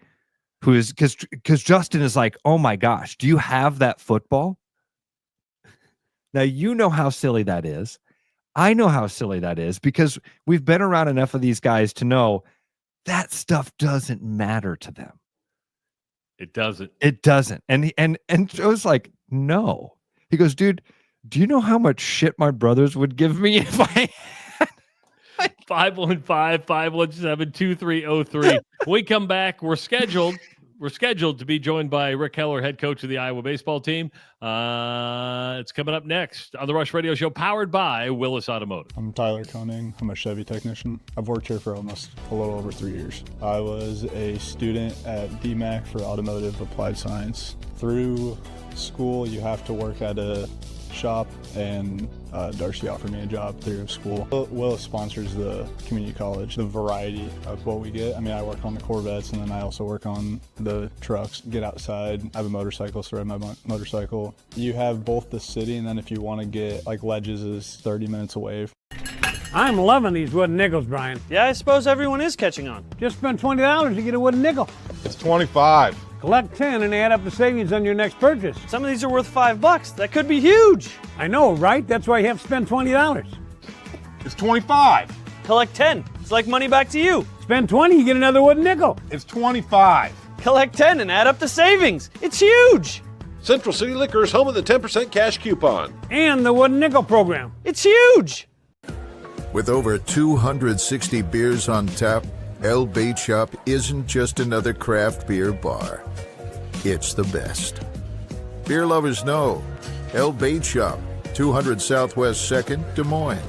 who is, because Justin is like, oh my gosh, do you have that football? Now, you know how silly that is. I know how silly that is, because we've been around enough of these guys to know that stuff doesn't matter to them. It doesn't. It doesn't. And Joe's like, no. He goes, dude, do you know how much shit my brothers would give me if I 515-517-2303. When we come back, we're scheduled to be joined by Rick Heller, head coach of the Iowa baseball team. It's coming up next on the Rush Radio Show, powered by Willis Automotive. I'm Tyler Koenig. I'm a Chevy technician. I've worked here for almost a little over 3 years. I was a student at DMAC for Automotive Applied Science. Through school, you have to work at a shop, and Darcy offered me a job through school. Willis sponsors the community college. The variety of what we get, I mean, I work on the Corvettes, and then I also work on the trucks. Get outside, I have a motorcycle, so I ride my motorcycle. You have both the city, and then if you want to get, Ledges is 30 minutes away. I'm loving these wooden nickels, Brian. Yeah, I suppose everyone is catching on. Just spend $20 to get a wooden nickel. It's 25. Collect 10 and add up the savings on your next purchase. Some of these are worth $5. That could be huge. I know, right? That's why you have to spend $20. It's 25. Collect 10. It's like money back to you. Spend 20, you get another wooden nickel. It's 25. Collect 10 and add up the savings. It's huge. Central City Liquor is home of the 10% cash coupon. And the wooden nickel program. It's huge. With over 260 beers on tap, El Bait Shop isn't just another craft beer bar. It's the best. Beer lovers know. El Bait Shop, 200 Southwest 2nd, Des Moines.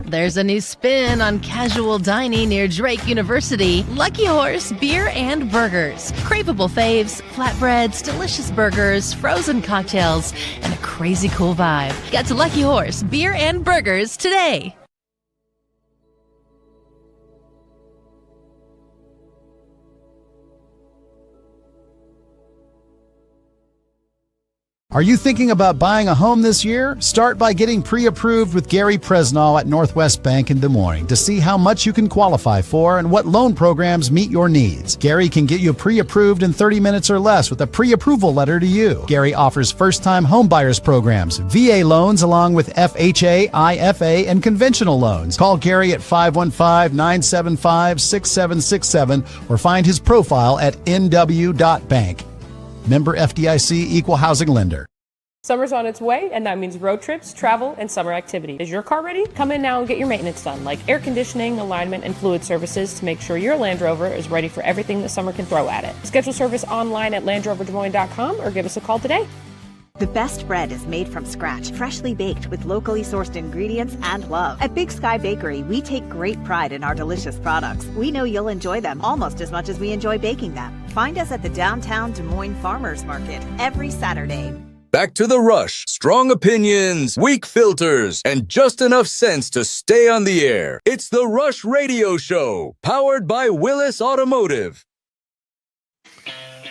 There's a new spin on casual dining near Drake University. Lucky Horse Beer and Burgers. Craveable faves, flatbreads, delicious burgers, frozen cocktails, and a crazy cool vibe. Get to Lucky Horse Beer and Burgers today. Are you thinking about buying a home this year? Start by getting pre-approved with Gary Presnall at Northwest Bank in Des Moines to see how much you can qualify for and what loan programs meet your needs. Gary can get you pre-approved in 30 minutes or less with a pre-approval letter to you. Gary offers first-time homebuyers programs, VA loans along with FHA, IFA, and conventional loans. Call Gary at 515-975-6767 or find his profile at nw.bank. Member FDIC, Equal Housing Lender. Summer's on its way, and that means road trips, travel, and summer activities. Is your car ready? Come in now and get your maintenance done, like air conditioning, alignment, and fluid services to make sure your Land Rover is ready for everything the summer can throw at it. Schedule service online at LandRoverDesMoines.com or give us a call today. The best bread is made from scratch, freshly baked with locally sourced ingredients and love. At Big Sky Bakery, we take great pride in our delicious products. We know you'll enjoy them almost as much as we enjoy baking them. Find us at the downtown Des Moines Farmers Market every Saturday. Back to the Rush. Strong opinions, weak filters, and just enough sense to stay on the air. It's the Rush Radio Show, powered by Willis Automotive.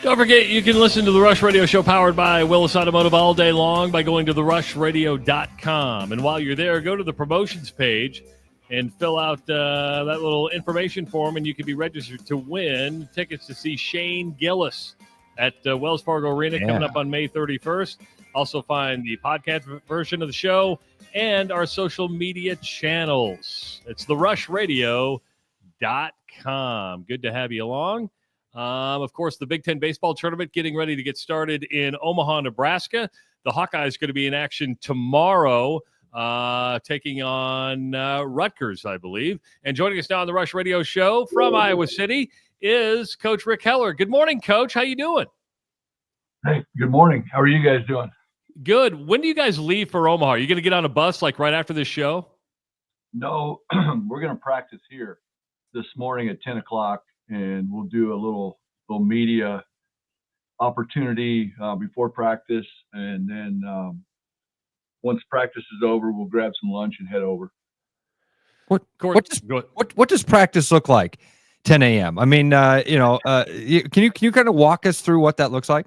Don't forget, you can listen to the Rush Radio Show powered by Willis Automotive all day long by going to therushradio.com. And while you're there, go to the promotions page and fill out that little information form, and you can be registered to win tickets to see Shane Gillis at Wells Fargo Arena coming up on May 31st. Also find the podcast version of the show and our social media channels. It's therushradio.com. Good to have you along. Of course, the Big Ten baseball tournament getting ready to get started in Omaha, Nebraska. The Hawkeyes going to be in action tomorrow, taking on Rutgers, I believe. And joining us now on the Rush Radio Show from Iowa City is Coach Rick Heller. Good morning, Coach. How you doing? Hey, good morning. How are you guys doing? Good. When do you guys leave for Omaha? Are you going to get on a bus like right after this show? No, we're going to practice here this morning at 10 o'clock. And we'll do a little media opportunity before practice, and then once practice is over, we'll grab some lunch and head over. What does practice look like? 10 a.m. I mean, can you kind of walk us through what that looks like?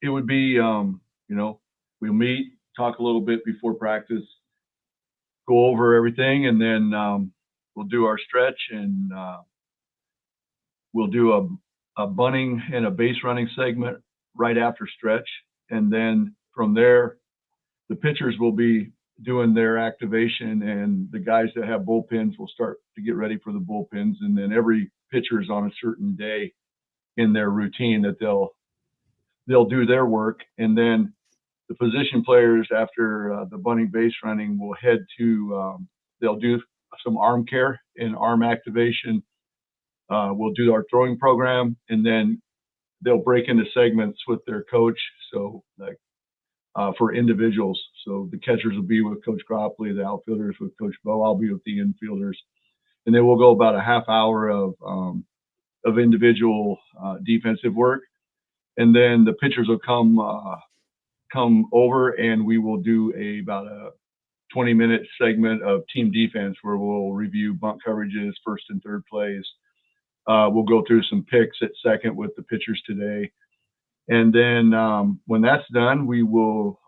It would be we'll meet, talk a little bit before practice, go over everything, and then we'll do our stretch, and we'll do a bunting and a base running segment right after stretch. And then from there, the pitchers will be doing their activation, and the guys that have bullpens will start to get ready for the bullpens. And then every pitcher is on a certain day in their routine that they'll do their work. And then the position players, after the bunting base running, will head to they'll do some arm care and arm activation. We'll do our throwing program, and then they'll break into segments with their coach. So like for individuals, so the catchers will be with Coach Cropley, the outfielders with Coach Bo. I'll be with the infielders, and then we'll go about a half hour of individual defensive work, and then the pitchers will come over, and we will do about a 20-minute segment of team defense where we'll review bunt coverages, first and third plays. We'll go through some picks at second with the pitchers today. And then when that's done, we will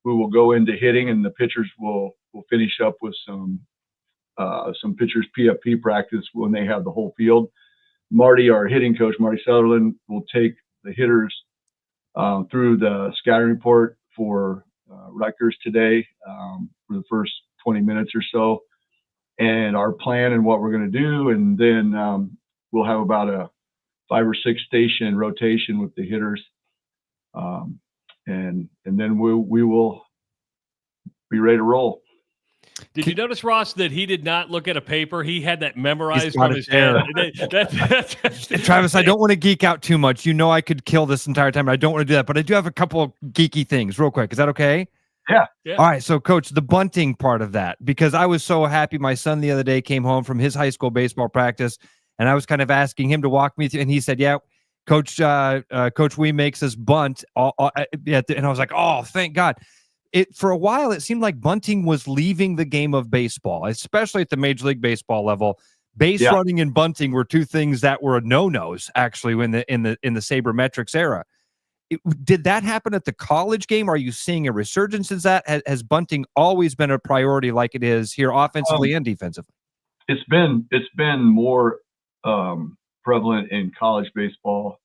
go into hitting, and the pitchers will finish up with some pitchers PFP practice when they have the whole field. Marty, our hitting coach, Marty Sutherland, will take the hitters through the scouting report for Rutgers today for the first 20 minutes or so, and our plan and what we're going to do. And then we'll have about a 5 or 6 station rotation with the hitters. And then we will be ready to roll. Did you notice, Ross, that he did not look at a paper? He had that memorized from his head. Travis, I don't want to geek out too much. You know I could kill this entire time. I don't want to do that, but I do have a couple of geeky things real quick. Is that okay? Yeah. All right. So, Coach, the bunting part of that, because I was so happy. My son the other day came home from his high school baseball practice, and I was kind of asking him to walk me through, and he said, yeah, Coach Wee makes us bunt. And I was like, oh, thank God. For a while, it seemed like bunting was leaving the game of baseball, especially at the Major League Baseball level. Base running and bunting were two things that were no-nos, actually, in the sabermetrics era. Did that happen at the college game? Are you seeing a resurgence in that? Has bunting always been a priority like it is here offensively and defensively? It's been more prevalent in college baseball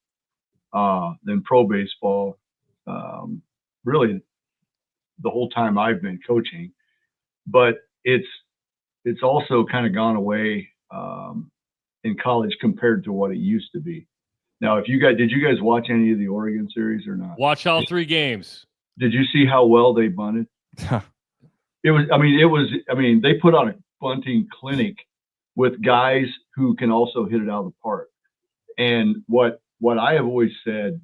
than pro baseball. Really, the whole time I've been coaching, but it's also kind of gone away in college compared to what it used to be. Now, did you guys watch any of the Oregon series or not? Watch all 3 games. Did you see how well they bunted? They put on a bunting clinic with guys who can also hit it out of the park. And what I have always said,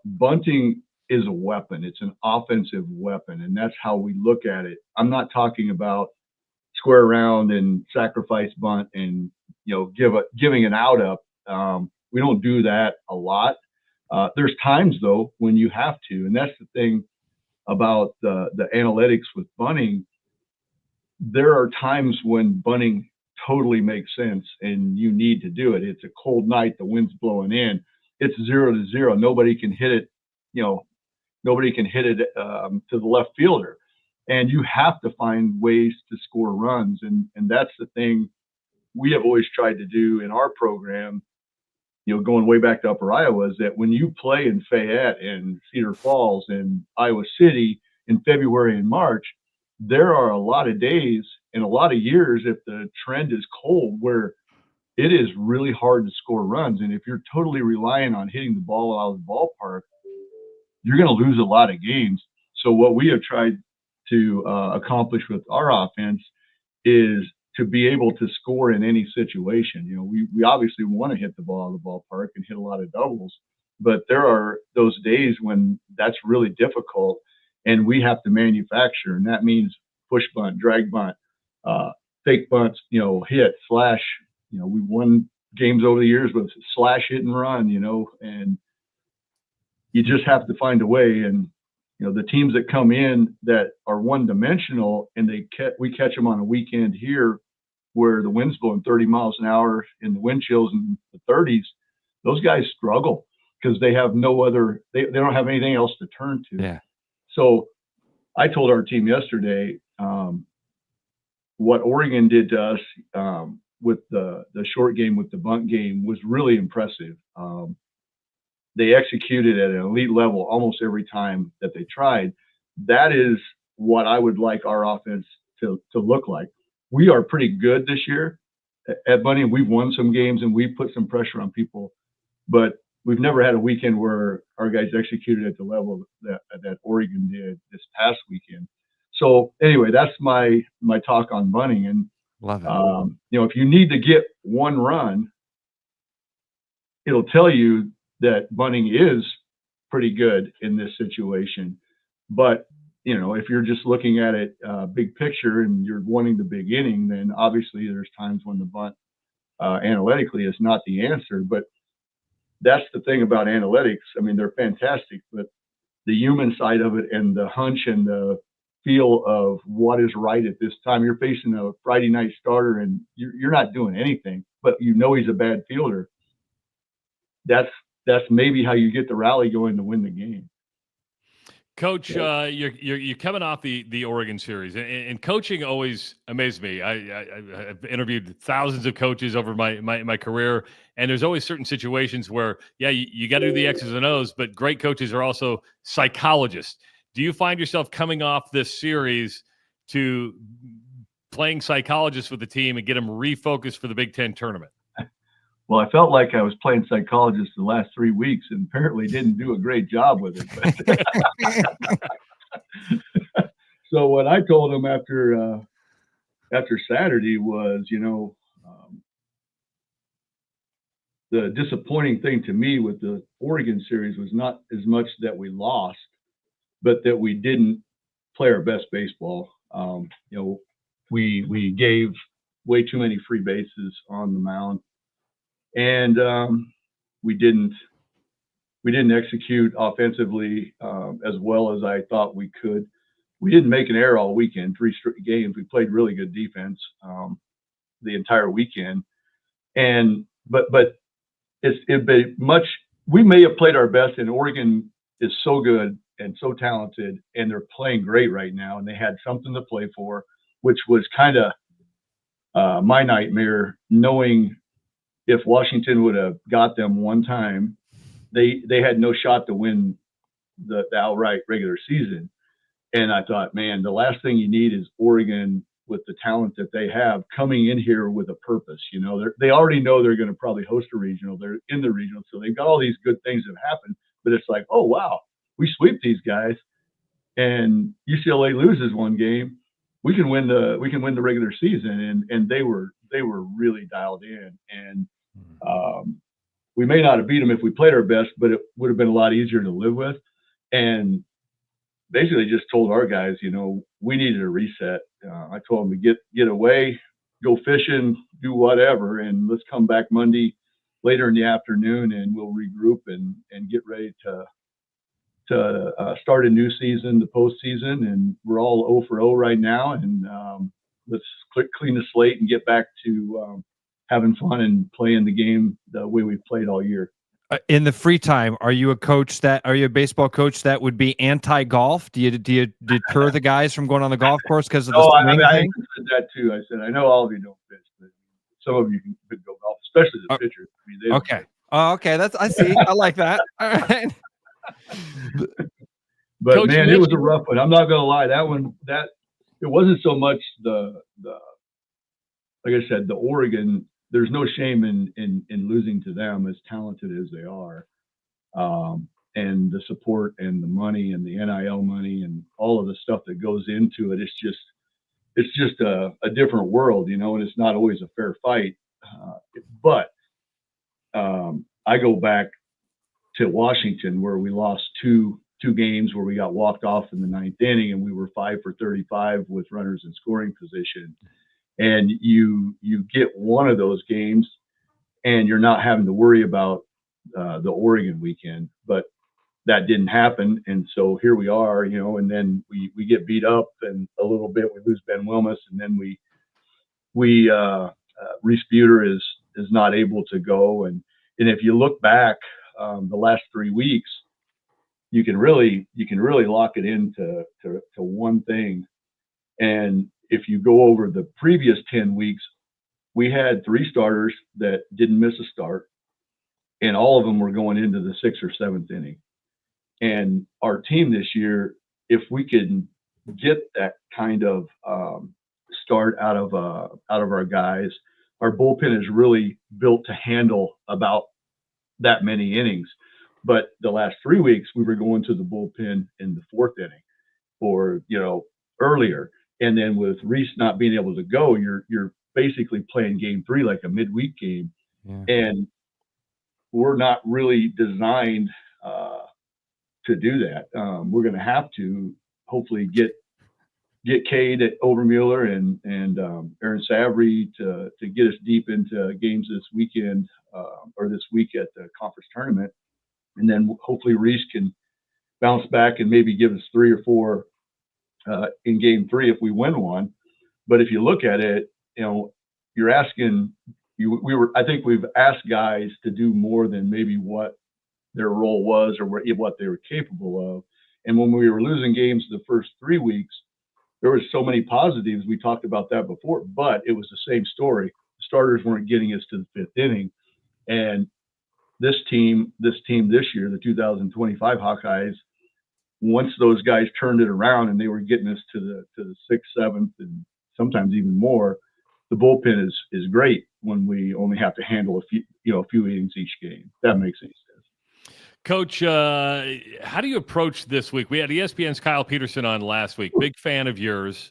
bunting is a weapon. It's an offensive weapon, and that's how we look at it. I'm not talking about square around and sacrifice bunt and giving an out up. We don't do that a lot. There's times though when you have to, and that's the thing about the analytics with bunting. There are times when bunting totally makes sense and you need to do it. It's a cold night, the wind's blowing in, it's 0-0. Nobody can hit it, nobody can hit it to the left fielder. And you have to find ways to score runs. And that's the thing we have always tried to do in our program, going way back to Upper Iowa, is that when you play in Fayette and Cedar Falls and Iowa City in February and March, there are a lot of days and a lot of years, if the trend is cold, where it is really hard to score runs. And if you're totally relying on hitting the ball out of the ballpark, you're going to lose a lot of games. So what we have tried to accomplish with our offense is to be able to score in any situation. We obviously want to hit the ball out of the ballpark and hit a lot of doubles, but there are those days when that's really difficult and we have to manufacture. And that means push bunt, drag bunt, fake bunts, hit, slash. We won games over the years with slash, hit and run, and you just have to find a way. And, the teams that come in that are one-dimensional and we catch them on a weekend here where the wind's blowing 30 miles an hour in the wind chills in the 30s, those guys struggle because they have they don't have anything else to turn to. Yeah. So I told our team yesterday, what Oregon did to us with the short game, with the bunt game, was really impressive. They executed at an elite level almost every time that they tried. That is what I would like our offense to look like. We are pretty good this year at bunting. We've won some games and we've put some pressure on people, but we've never had a weekend where our guys executed at the level that Oregon did this past weekend. So anyway, that's my talk on bunting. And love it. If you need to get one run, it'll tell you that bunting is pretty good in this situation. But, if you're just looking at it big picture and you're wanting the big inning, then obviously there's times when the bunt analytically is not the answer. But that's the thing about analytics. I mean, they're fantastic, but the human side of it and the hunch and the feel of what is right at this time. You're facing a Friday night starter and you're not doing anything, but he's a bad fielder. That's maybe how you get the rally going to win the game. Coach, you're coming off the Oregon series, and coaching always amazed me. I've interviewed thousands of coaches over my career, and there's always certain situations where, you got to do the X's and O's, but great coaches are also psychologists. Do you find yourself coming off this series to playing psychologist with the team and get them refocused for the Big Ten tournament? Well, I felt like I was playing psychologist the last 3 weeks and apparently didn't do a great job with it. So what I told him after Saturday was, the disappointing thing to me with the Oregon series was not as much that we lost, but that we didn't play our best baseball. We gave way too many free bases on the mound. And we didn't execute offensively as well as I thought we could. We didn't make an error all weekend, 3 straight games. We played really good defense the entire weekend. But it'd be much we may have played our best, and Oregon is so good and so talented, and they're playing great right now, and they had something to play for, which was kind of my nightmare, knowing if Washington would have got them one time, they had no shot to win the outright regular season. And I thought, man, the last thing you need is Oregon with the talent that they have coming in here with a purpose. You know, they already know they're going to probably host a regional. They're in the regional, so they've got all these good things that have happened. But it's like, oh wow, we sweep these guys, and UCLA loses one game, we can win the regular season. And they were really dialed in. And we may not have beat them if we played our best, but it would have been a lot easier to live with. And basically just told our guys, you know, we needed a reset. I told them to get away, go fishing, do whatever, and let's come back Monday later in the afternoon, and we'll regroup and get ready to start a new season, the postseason. And we're all 0 for 0 right now, and let's clean the slate and get back to having fun and playing the game the way we've played all year. In the free time, are you a baseball coach that would be anti-golf? Do you deter the guys from going on the golf course because of the swing I thing? said that too. I said, I know all of you don't pitch, but some of you can go golf, especially the pitchers. I mean, they don't Okay. Oh, okay. I see. I like that. All right. But Coach, man, it was a rough one. I'm not going to lie. It wasn't so much the like I said, the Oregon. There's no shame in losing to them, as talented as they are, and the support and the money and the NIL money and all of the stuff that goes into it. It's just a different world, you know, and it's not always a fair fight. But I go back to Washington, where we lost two games, where we got walked off in the 9th inning, and we were 5 for 35 with runners in scoring position. And you get one of those games, and you're not having to worry about the Oregon weekend. But that didn't happen, and so here we are, you know. And then we get beat up, and a little bit we lose Ben Wilmus, and then Reese Buter is not able to go. And if you look back the last 3 weeks, you can really lock it into one thing. And if you go over the previous 10 weeks, we had 3 starters that didn't miss a start, and all of them were going into the 6th or 7th inning. And our team this year, if we can get that kind of start out of our guys, our bullpen is really built to handle about that many innings. But the last 3 weeks, we were going to the bullpen in the 4th inning, or earlier. And then with Reese not being able to go, you're basically playing game 3 like a midweek game. Yeah. And we're not really designed to do that. We're going to have to hopefully get Cade at Overmuller and Aaron Savary to get us deep into games this weekend or this week at the conference tournament. And then hopefully Reese can bounce back and maybe give us 3 or 4 in game 3 if we win one. But if you look at it, you're asking I think we've asked guys to do more than maybe what their role was or what they were capable of. And when we were losing games the first 3 weeks, there was so many positives. We talked about that before, but it was the same story. The starters weren't getting us to the 5th inning. And this team this year, the 2025 Hawkeyes, once those guys turned it around and they were getting us to the 6th, 7th, and sometimes even more, the bullpen is great when we only have to handle a few innings each game. That makes any sense. Coach, how do you approach this week? We had ESPN's Kyle Peterson on last week. Big fan of yours.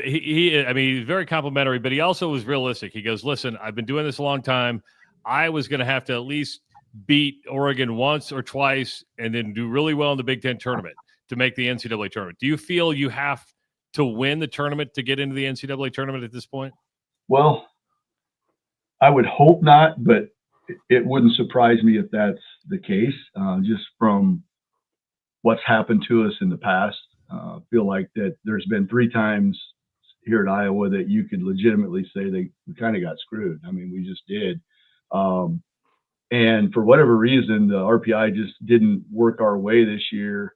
He's very complimentary, but he also was realistic. He goes, listen, I've been doing this a long time. I was going to have to at least beat Oregon once or twice and then do really well in the Big Ten tournament to make the NCAA tournament. Do you feel you have to win the tournament to get into the NCAA tournament at this point? Well, I would hope not, but it wouldn't surprise me if that's the case, just from what's happened to us in the past. I feel like that there's been 3 times here at Iowa that you could legitimately say we kind of got screwed. I mean, we just did. And for whatever reason, the RPI just didn't work our way this year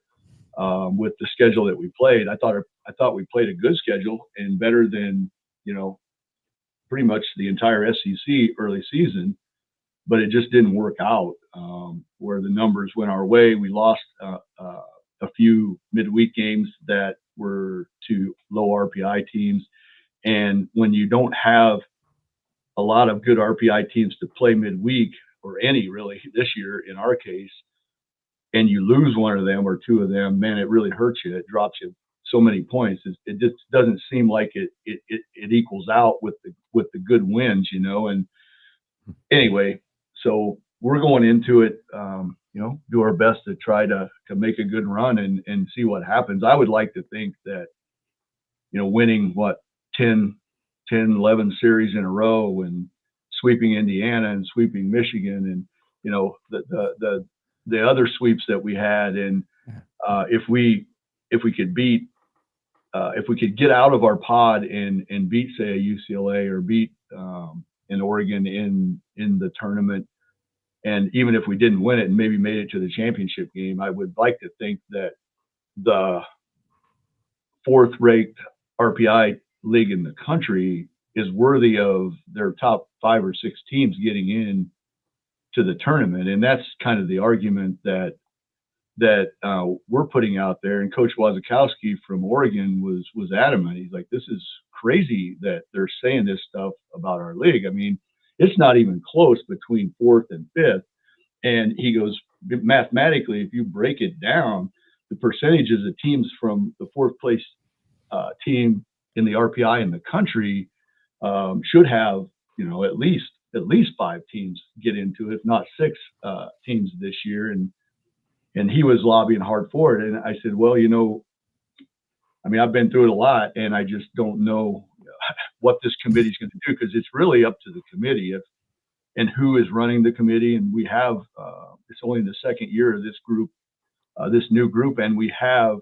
with the schedule that we played. I thought we played a good schedule and better than, pretty much the entire SEC early season, but it just didn't work out where the numbers went our way. We lost a few midweek games that were to low RPI teams. And when you don't have a lot of good RPI teams to play midweek, or any really this year in our case, and you lose one of them or two of them, man, it really hurts you. It drops you so many points. It just doesn't seem like it equals out with the good wins, And anyway, so we're going into it, do our best to try to make a good run and see what happens. I would like to think that, winning 10, 11 series in a row and sweeping Indiana and sweeping Michigan and, the other sweeps that we had. And if we could get out of our pod and beat, say, a UCLA or beat an Oregon in the tournament, and even if we didn't win it and maybe made it to the championship game, I would like to think that the fourth-ranked RPI league in the country is worthy of their top 5 or 6 teams getting in to the tournament. And that's kind of the argument that we're putting out there. And Coach Wazakowski from Oregon was adamant. He's like, this is crazy that they're saying this stuff about our league. I mean, it's not even close between 4th and 5th. And he goes, mathematically, if you break it down, the percentages of teams from the 4th place team in the RPI in the country should have, at least 5 teams get into it, if not 6 teams this year. And he was lobbying hard for it. And I said, well, I've been through it a lot, and I just don't know what this committee is going to do, because it's really up to the committee and who is running the committee. And we have, it's only the second year of this group, this new group, and we have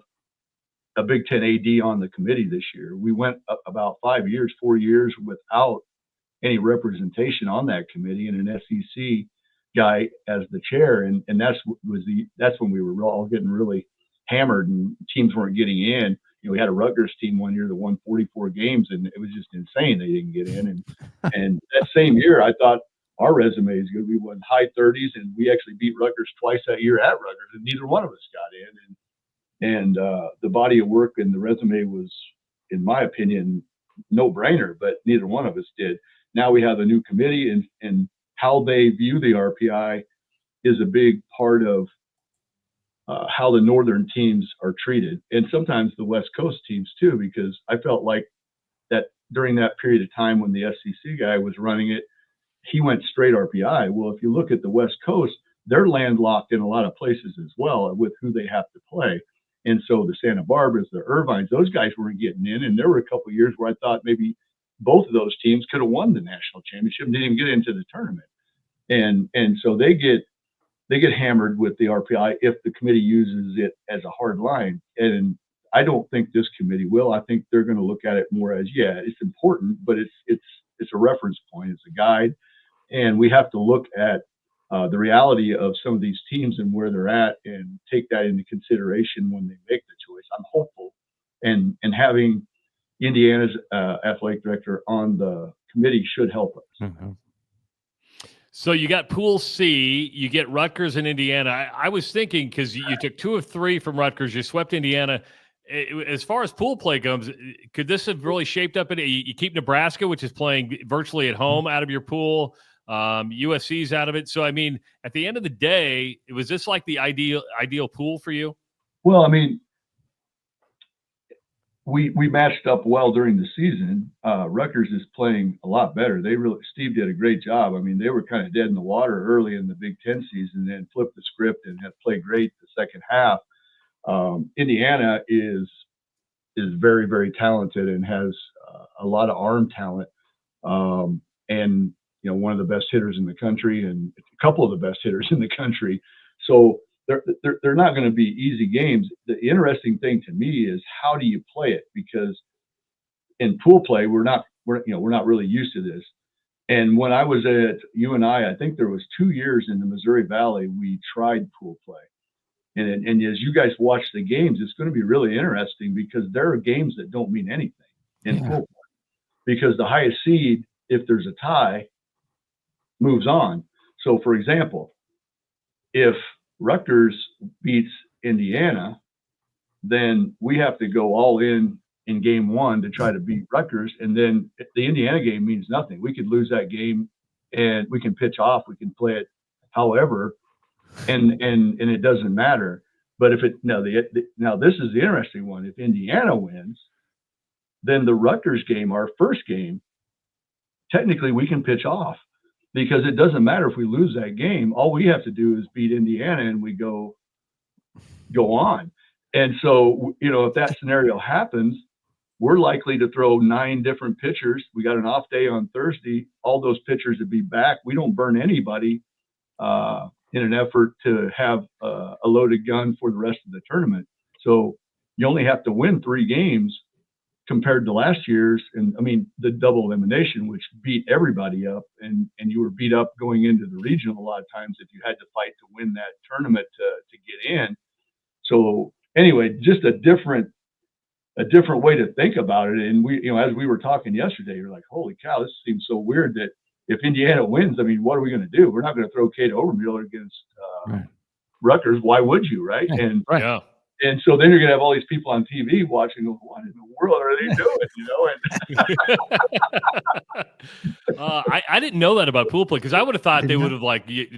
a Big Ten AD on the committee this year. We went about 4 years without any representation on that committee, and an SEC guy as the chair. And that's when we were all getting really hammered and teams weren't getting in. We had a Rutgers team one year that won 44 games, and it was just insane they didn't get in. And that same year, I thought our resume is good. We won high 30s, and we actually beat Rutgers twice that year at Rutgers, and neither one of us got in. And the body of work and the resume was, in my opinion, no-brainer, but neither one of us did. Now we have a new committee, and how they view the RPI is a big part of how the northern teams are treated, and sometimes the West Coast teams too, because I felt like that during that period of time when the SEC guy was running it, he went straight RPI. Well, if you look at the West Coast, they're landlocked in a lot of places as well with who they have to play. And so the Santa Barbaras, the Irvines, those guys weren't getting in. And there were a couple of years where I thought maybe both of those teams could have won the national championship and didn't even get into the tournament. And so they get hammered with the RPI if the committee uses it as a hard line. And I don't think this committee will. I think they're going to look at it more as, it's important, but it's a reference point. It's a guide. And we have to look at the reality of some of these teams and where they're at and take that into consideration when they make the choice. I'm hopeful. And having Indiana's athletic director on the committee should help us. Mm-hmm. So you got Pool C, you get Rutgers and Indiana. I was thinking, because you took 2 of 3 from Rutgers, you swept Indiana. As far as pool play goes, could this have really shaped up? You keep Nebraska, which is playing virtually at home, out of your pool. USC's out of it. So, I mean, at the end of the day, was this like the ideal pool for you? Well, I mean, we matched up well during the season. Rutgers is playing a lot better. Steve did a great job. I mean, they were kind of dead in the water early in the Big Ten season, then flipped the script and have played great the second half. Indiana is very, very talented and has a lot of arm talent, and one of the best hitters in the country and a couple of the best hitters in the country. So they're not going to be easy games. The interesting thing to me is how do you play it? Because in pool play, we're not really used to this. And when I was at UNI, I think there was 2 years in the Missouri Valley, we tried pool play. And as you guys watch the games, it's going to be really interesting because there are games that don't mean anything in pool play. Because the highest seed, if there's a tie, moves on. So, for example, if Rutgers beats Indiana, then we have to go all in game one to try to beat Rutgers. And then the Indiana game means nothing. We could lose that game and we can pitch off. We can play it however, and it doesn't matter. But if it now this is the interesting one. If Indiana wins, then the Rutgers game, our first game, technically we can pitch off because it doesn't matter if we lose that game. All we have to do is beat Indiana and we go on. And so, if that scenario happens, we're likely to throw 9 different pitchers. We got an off day on Thursday. All those pitchers would be back. We don't burn anybody in an effort to have a loaded gun for the rest of the tournament. So you only have to win 3 games compared to last year's. And I mean, the double elimination, which beat everybody up, and you were beat up going into the regional a lot of times if you had to fight to win that tournament to get in. So anyway, just a different way to think about it. And we, as we were talking yesterday, you're like, holy cow, this seems so weird that if Indiana wins, I mean, what are we going to do? We're not going to throw Kate Overmiller against Rutgers. Why would you, right? And and so then you're going to have all these people on TV watching, what in the world are they doing? I didn't know that about pool play because I would have thought they would have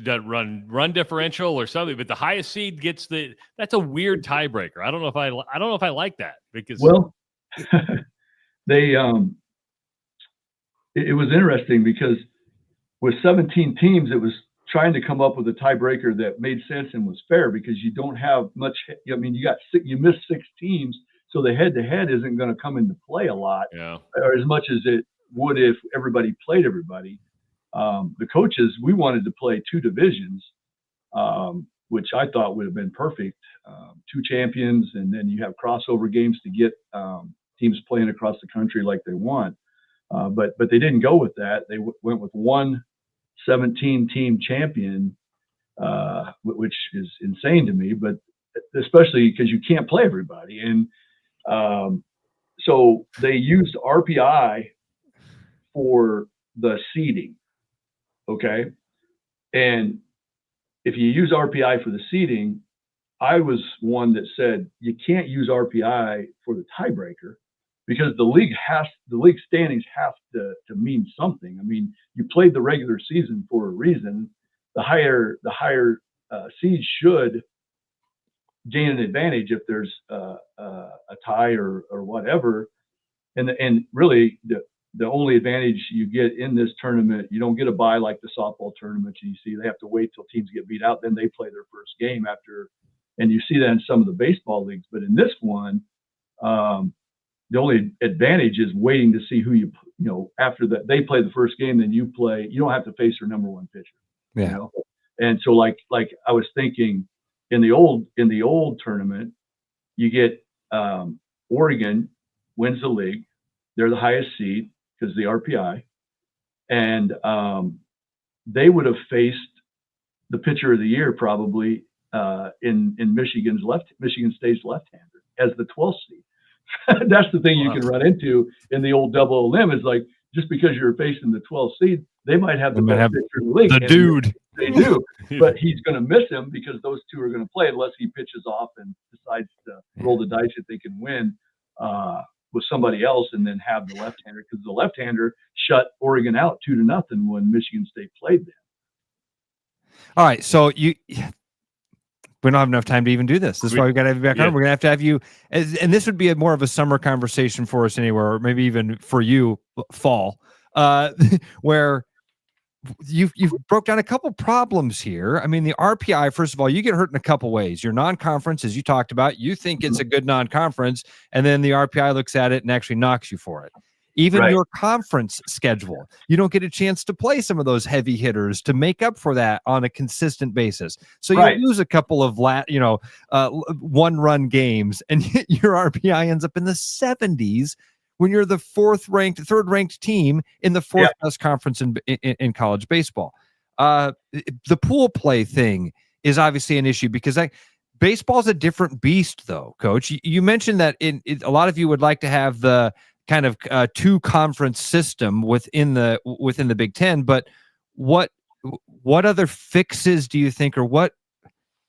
done run differential or something. But the highest seed gets that's a weird tiebreaker. I don't know if I like that because they it was interesting because with 17 teams, it was trying to come up with a tiebreaker that made sense and was fair because you don't have much. I mean, you missed 6 teams, so the head-to-head isn't going to come into play a lot, or as much as it would if everybody played everybody. The coaches, we wanted to play 2 divisions, which I thought would have been perfect. 2 champions, and then you have crossover games to get teams playing across the country like they want. But they didn't go with that. They went with 1 17-team champion, which is insane to me, but especially because you can't play everybody. And so they used RPI for the seeding, okay? And if you use RPI for the seeding, I was one that said you can't use RPI for the tiebreaker because the league standings have to mean something. I mean, you played the regular season for a reason. The higher seeds should gain an advantage if there's a tie or whatever. And really the only advantage you get in this tournament, you don't get a bye like the softball tournament. You see they have to wait till teams get beat out, then they play their first game after. And you see that in some of the baseball leagues, but in this one, the only advantage is waiting to see who after that they play the first game, then you play. You don't have to face their number 1 pitcher. Yeah. And so like I was thinking in the old tournament, you get Oregon wins the league. They're the highest seed because the RPI, and they would have faced the pitcher of the year probably in Michigan State's left-hander as the 12th seed. That's the thing you can run into in the old double elim is like, just because you're facing the 12th seed, they might have the best pitcher in the league. The dude. They do, but he's going to miss him because those 2 are going to play unless he pitches off and decides to roll the dice if they can win with somebody else and then have the left-hander, because the left-hander shut Oregon out 2-0 when Michigan State played them. All right, so we don't have enough time to even do this. This is why we got to have you back on. We're going to have you, and this would be more of a summer conversation for us anywhere, or maybe even for you, fall, where you've broke down a couple problems here. I mean, the RPI, first of all, you get hurt in a couple ways. Your non-conference, as you talked about, you think it's a good non-conference, and then the RPI looks at it and actually knocks you for it. Even your conference schedule, you don't get a chance to play some of those heavy hitters to make up for that on a consistent basis. So you lose a couple of one-run games, and your RPI ends up in the 70s when you're the third ranked team in the fourth best conference in college baseball. The pool play thing is obviously an issue because baseball's a different beast, though, Coach. You mentioned that a lot of you would like to have the kind of two conference system within the Big Ten, but what other fixes do you think, or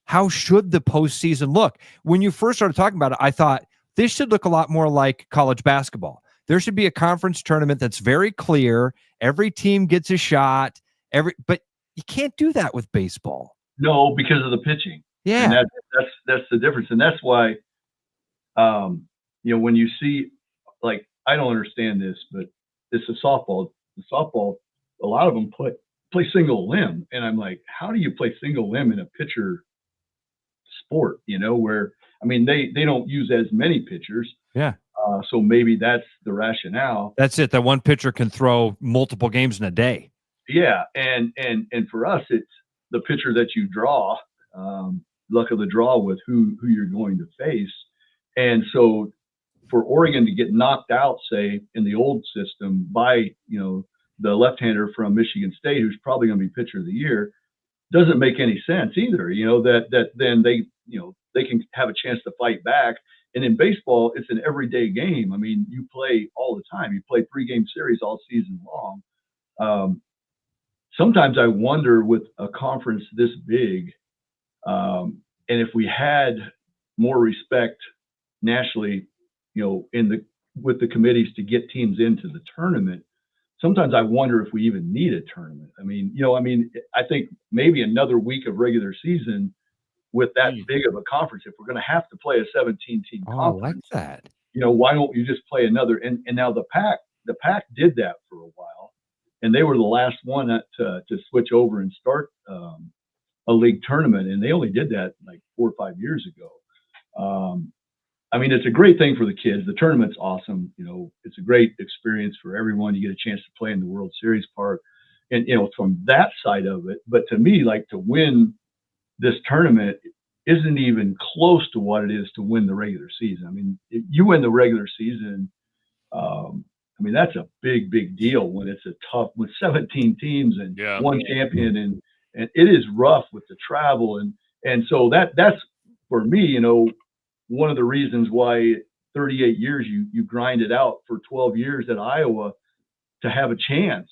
how should the postseason look? When you first started talking about it, I thought this should look a lot more like college basketball. There should be a conference tournament that's very clear. Every team gets a shot. But you can't do that with baseball. No, because of the pitching. Yeah, and that's the difference, and that's why, when you see, like, I don't understand this, but it's a softball. The softball, a lot of them play single limb, and I'm like, how do you play single limb in a pitcher sport? Where they don't use as many pitchers. Yeah. So maybe that's the rationale. That's it. That one pitcher can throw multiple games in a day. Yeah, and for us, it's the pitcher that you draw, luck of the draw with who you're going to face. And so for Oregon to get knocked out, say, in the old system by, the left-hander from Michigan State, who's probably going to be pitcher of the year, doesn't make any sense either. That then they can have a chance to fight back. And in baseball, it's an everyday game. You play all the time. You play 3-game series all season long. Sometimes I wonder with a conference this big, and if we had more respect nationally, with the committees to get teams into the tournament, sometimes I wonder if we even need a tournament. I think maybe another week of regular season with that big of a conference, if we're going to have to play a 17-team conference, I like that. Why don't you just play another? And now the PAC did that for a while, and they were the last one to switch over and start a league tournament, and they only did that like 4 or 5 years ago. It's a great thing for the kids. The tournament's awesome. It's a great experience for everyone. You get a chance to play in the World Series part, and from that side of it. But to me, like, to win this tournament isn't even close to what it is to win the regular season. If you win the regular season, that's a big, big deal when it's with 17 teams and one champion, and it is rough with the travel. And so that's for me, one of the reasons why 38 years you grind it out for 12 years at Iowa to have a chance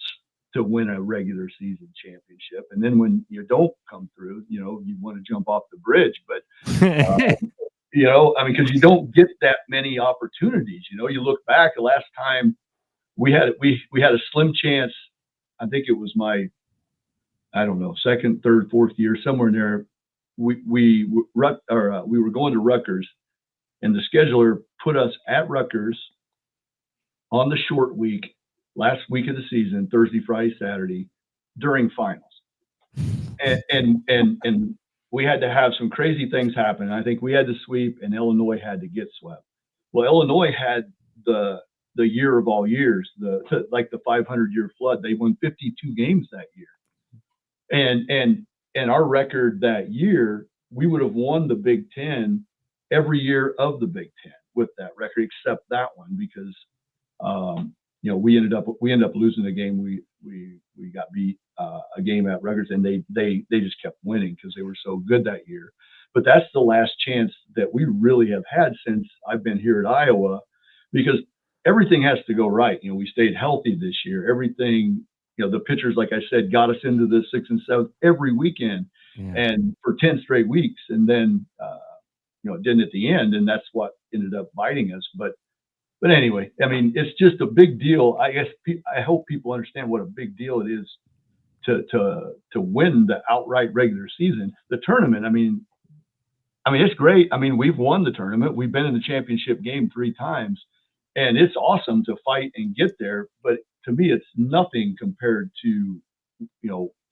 to win a regular season championship. And then when you don't come through, you want to jump off the bridge, but because you don't get that many opportunities. You look back, the last time we had a slim chance. I think it was my, I don't know, second, third, fourth year, somewhere in there. We were going to Rutgers, and the scheduler put us at Rutgers on the short week, last week of the season, Thursday, Friday, Saturday, during finals. And we had to have some crazy things happen. I think we had to sweep, and Illinois had to get swept. Well, Illinois had the year of all years, the 500-year flood. They won 52 games that year. And our record that year, we would have won the Big Ten every year of the Big Ten with that record, except that one, because we ended up losing the game. We got beat a game at Rutgers, and they just kept winning because they were so good that year. But that's the last chance that we really have had since I've been here at Iowa, because everything has to go right. We stayed healthy this year. Everything, the pitchers, like I said, got us into the 6th and 7th every weekend, and for 10 straight weeks. And then, it didn't at the end, and that's what ended up biting us. But anyway, it's just a big deal. I guess I hope people understand what a big deal it is to win the outright regular season. The tournament, it's great. We've won the tournament. We've been in the championship game 3 times, and it's awesome to fight and get there. But to me, it's nothing compared to,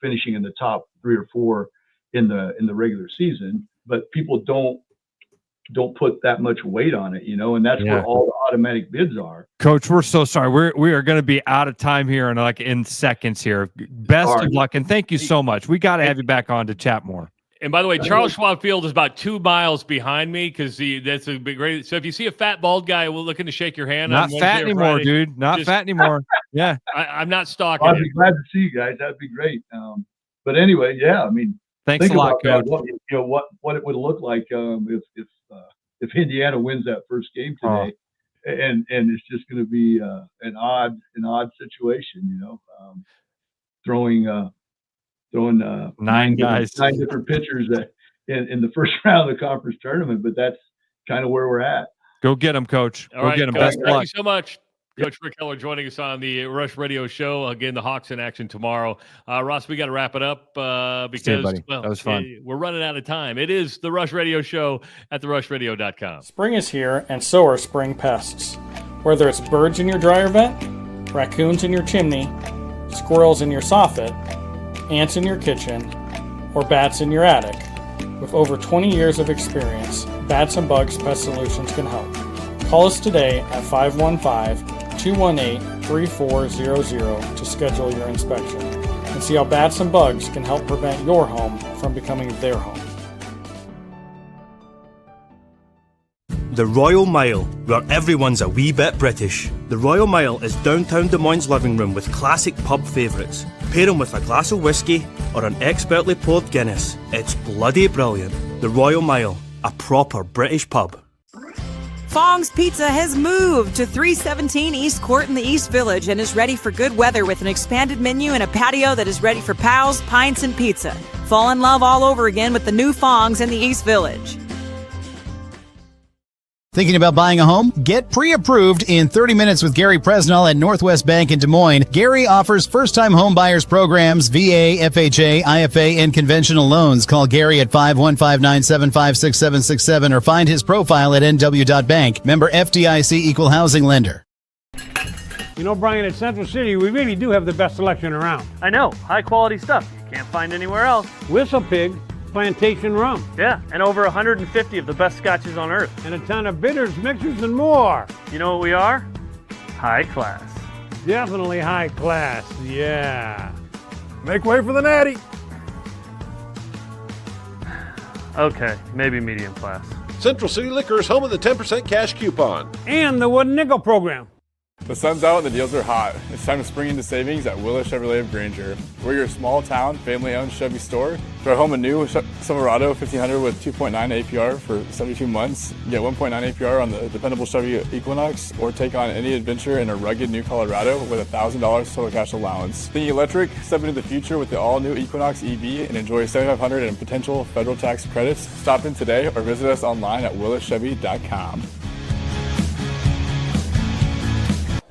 finishing in the top 3 or 4 in the regular season. But people don't put that much weight on it, and that's where all the automatic bids are. Coach, we're so sorry. We are going to be out of time here in seconds here. Best of luck, and thank you so much. We got to have you back on to chat more. And by the way, Charles Schwab Field is about 2 miles behind me because that's a big great. So if you see a fat bald guy looking to shake your hand, Not on Wednesday fat or anymore, Friday, dude. Not fat anymore. Yeah. I'm not stalking. I'd be glad to see you guys. That'd be great. But anyway, yeah, I mean, thanks think a lot, about Coach. that. What it would look like if Indiana wins that first game today, and it's just going to be an odd situation, throwing 9 guys, 9 different pitchers in the first round of the conference tournament. But that's kind of where we're at. Go get him, Coach. All Go right, get him. Coach, Best thank luck. you so much. Coach Rick Keller joining us on the Rush Radio Show. Again, the Hawks in action tomorrow. Ross, we got to wrap it up because buddy. That was fun. We're running out of time. It is the Rush Radio Show at therushradio.com. Spring is here, and so are spring pests. Whether it's birds in your dryer vent, raccoons in your chimney, squirrels in your soffit, ants in your kitchen, or bats in your attic, with over 20 years of experience, Bats and Bugs Pest Solutions can help. Call us today at 515-218-3400 to schedule your inspection and see how Bats and Bugs can help prevent your home from becoming their home. The Royal Mile, where everyone's a wee bit British. The Royal Mile is downtown Des Moines' living room with classic pub favourites. Pair them with a glass of whiskey or an expertly poured Guinness. It's bloody brilliant. The Royal Mile, a proper British pub. Fong's Pizza has moved to 317 East Court in the East Village and is ready for good weather with an expanded menu and a patio that is ready for pals, pints, and pizza. Fall in love all over again with the new Fong's in the East Village. Thinking about buying a home? Get pre-approved in 30 minutes with Gary Presnell at Northwest Bank in Des Moines. Gary offers first-time home buyers programs, VA, FHA, IFA, and conventional loans. Call Gary at 515-975-6767 or find his profile at nw.bank. Member FDIC Equal Housing Lender. You know, Brian, at Central City, we really do have the best selection around. I know, high quality stuff you can't find anywhere else. Whistle Pig Plantation Rum. Yeah, and over 150 of the best scotches on earth. And a ton of bitters, mixers, and more. You know what we are? High class. Definitely high class, yeah. Make way for the natty. Okay, maybe medium class. Central City Liquor is home of the 10% cash coupon. And the Wooden Nickel program. The sun's out and the deals are hot. It's time to spring into savings at Willis Chevrolet of Granger. We're your small town, family-owned Chevy store. Throw home a new Silverado 1500 with 2.9 APR for 72 months. Get 1.9 APR on the dependable Chevy Equinox, or take on any adventure in a rugged new Colorado with $1,000 total cash allowance. Thinking electric? Step into the future with the all-new Equinox EV and enjoy $7,500 in potential federal tax credits. Stop in today or visit us online at willischevy.com.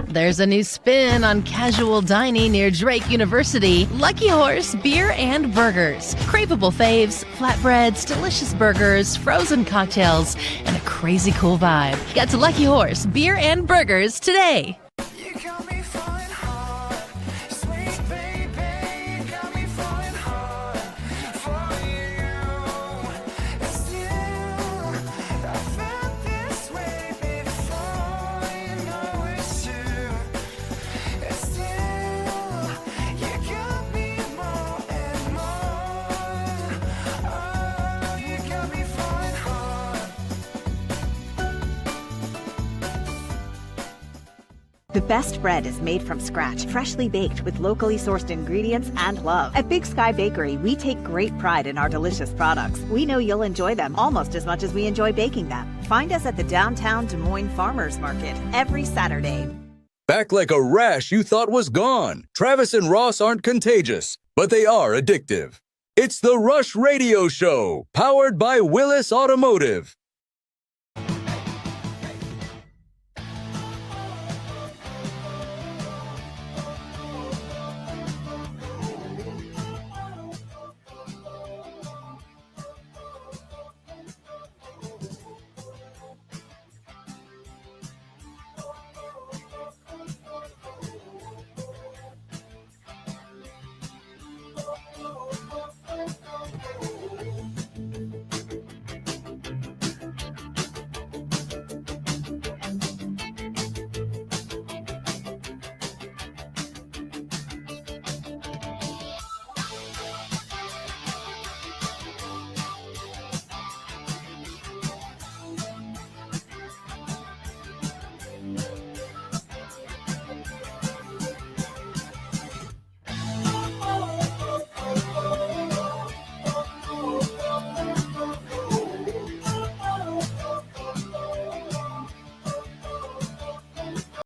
There's a new spin on casual dining near Drake University. Lucky Horse Beer and Burgers. Craveable faves, flatbreads, delicious burgers, frozen cocktails, and a crazy cool vibe. Get to Lucky Horse Beer and Burgers today. You got me falling hard, sweet baby, got me falling hard for you. Still, I felt this way before, you know it's true. Still, you got me more and more. Oh, you got me falling hard. The best bread is made from scratch, freshly baked with locally sourced ingredients and love. At Big Sky Bakery, we take great pride in our delicious products. We know you'll enjoy them almost as much as we enjoy baking them. Find us at the downtown Des Moines Farmers Market every Saturday. Back like a rash you thought was gone. Travis and Ross aren't contagious, but they are addictive. It's the Rush Radio Show, powered by Willis Automotive.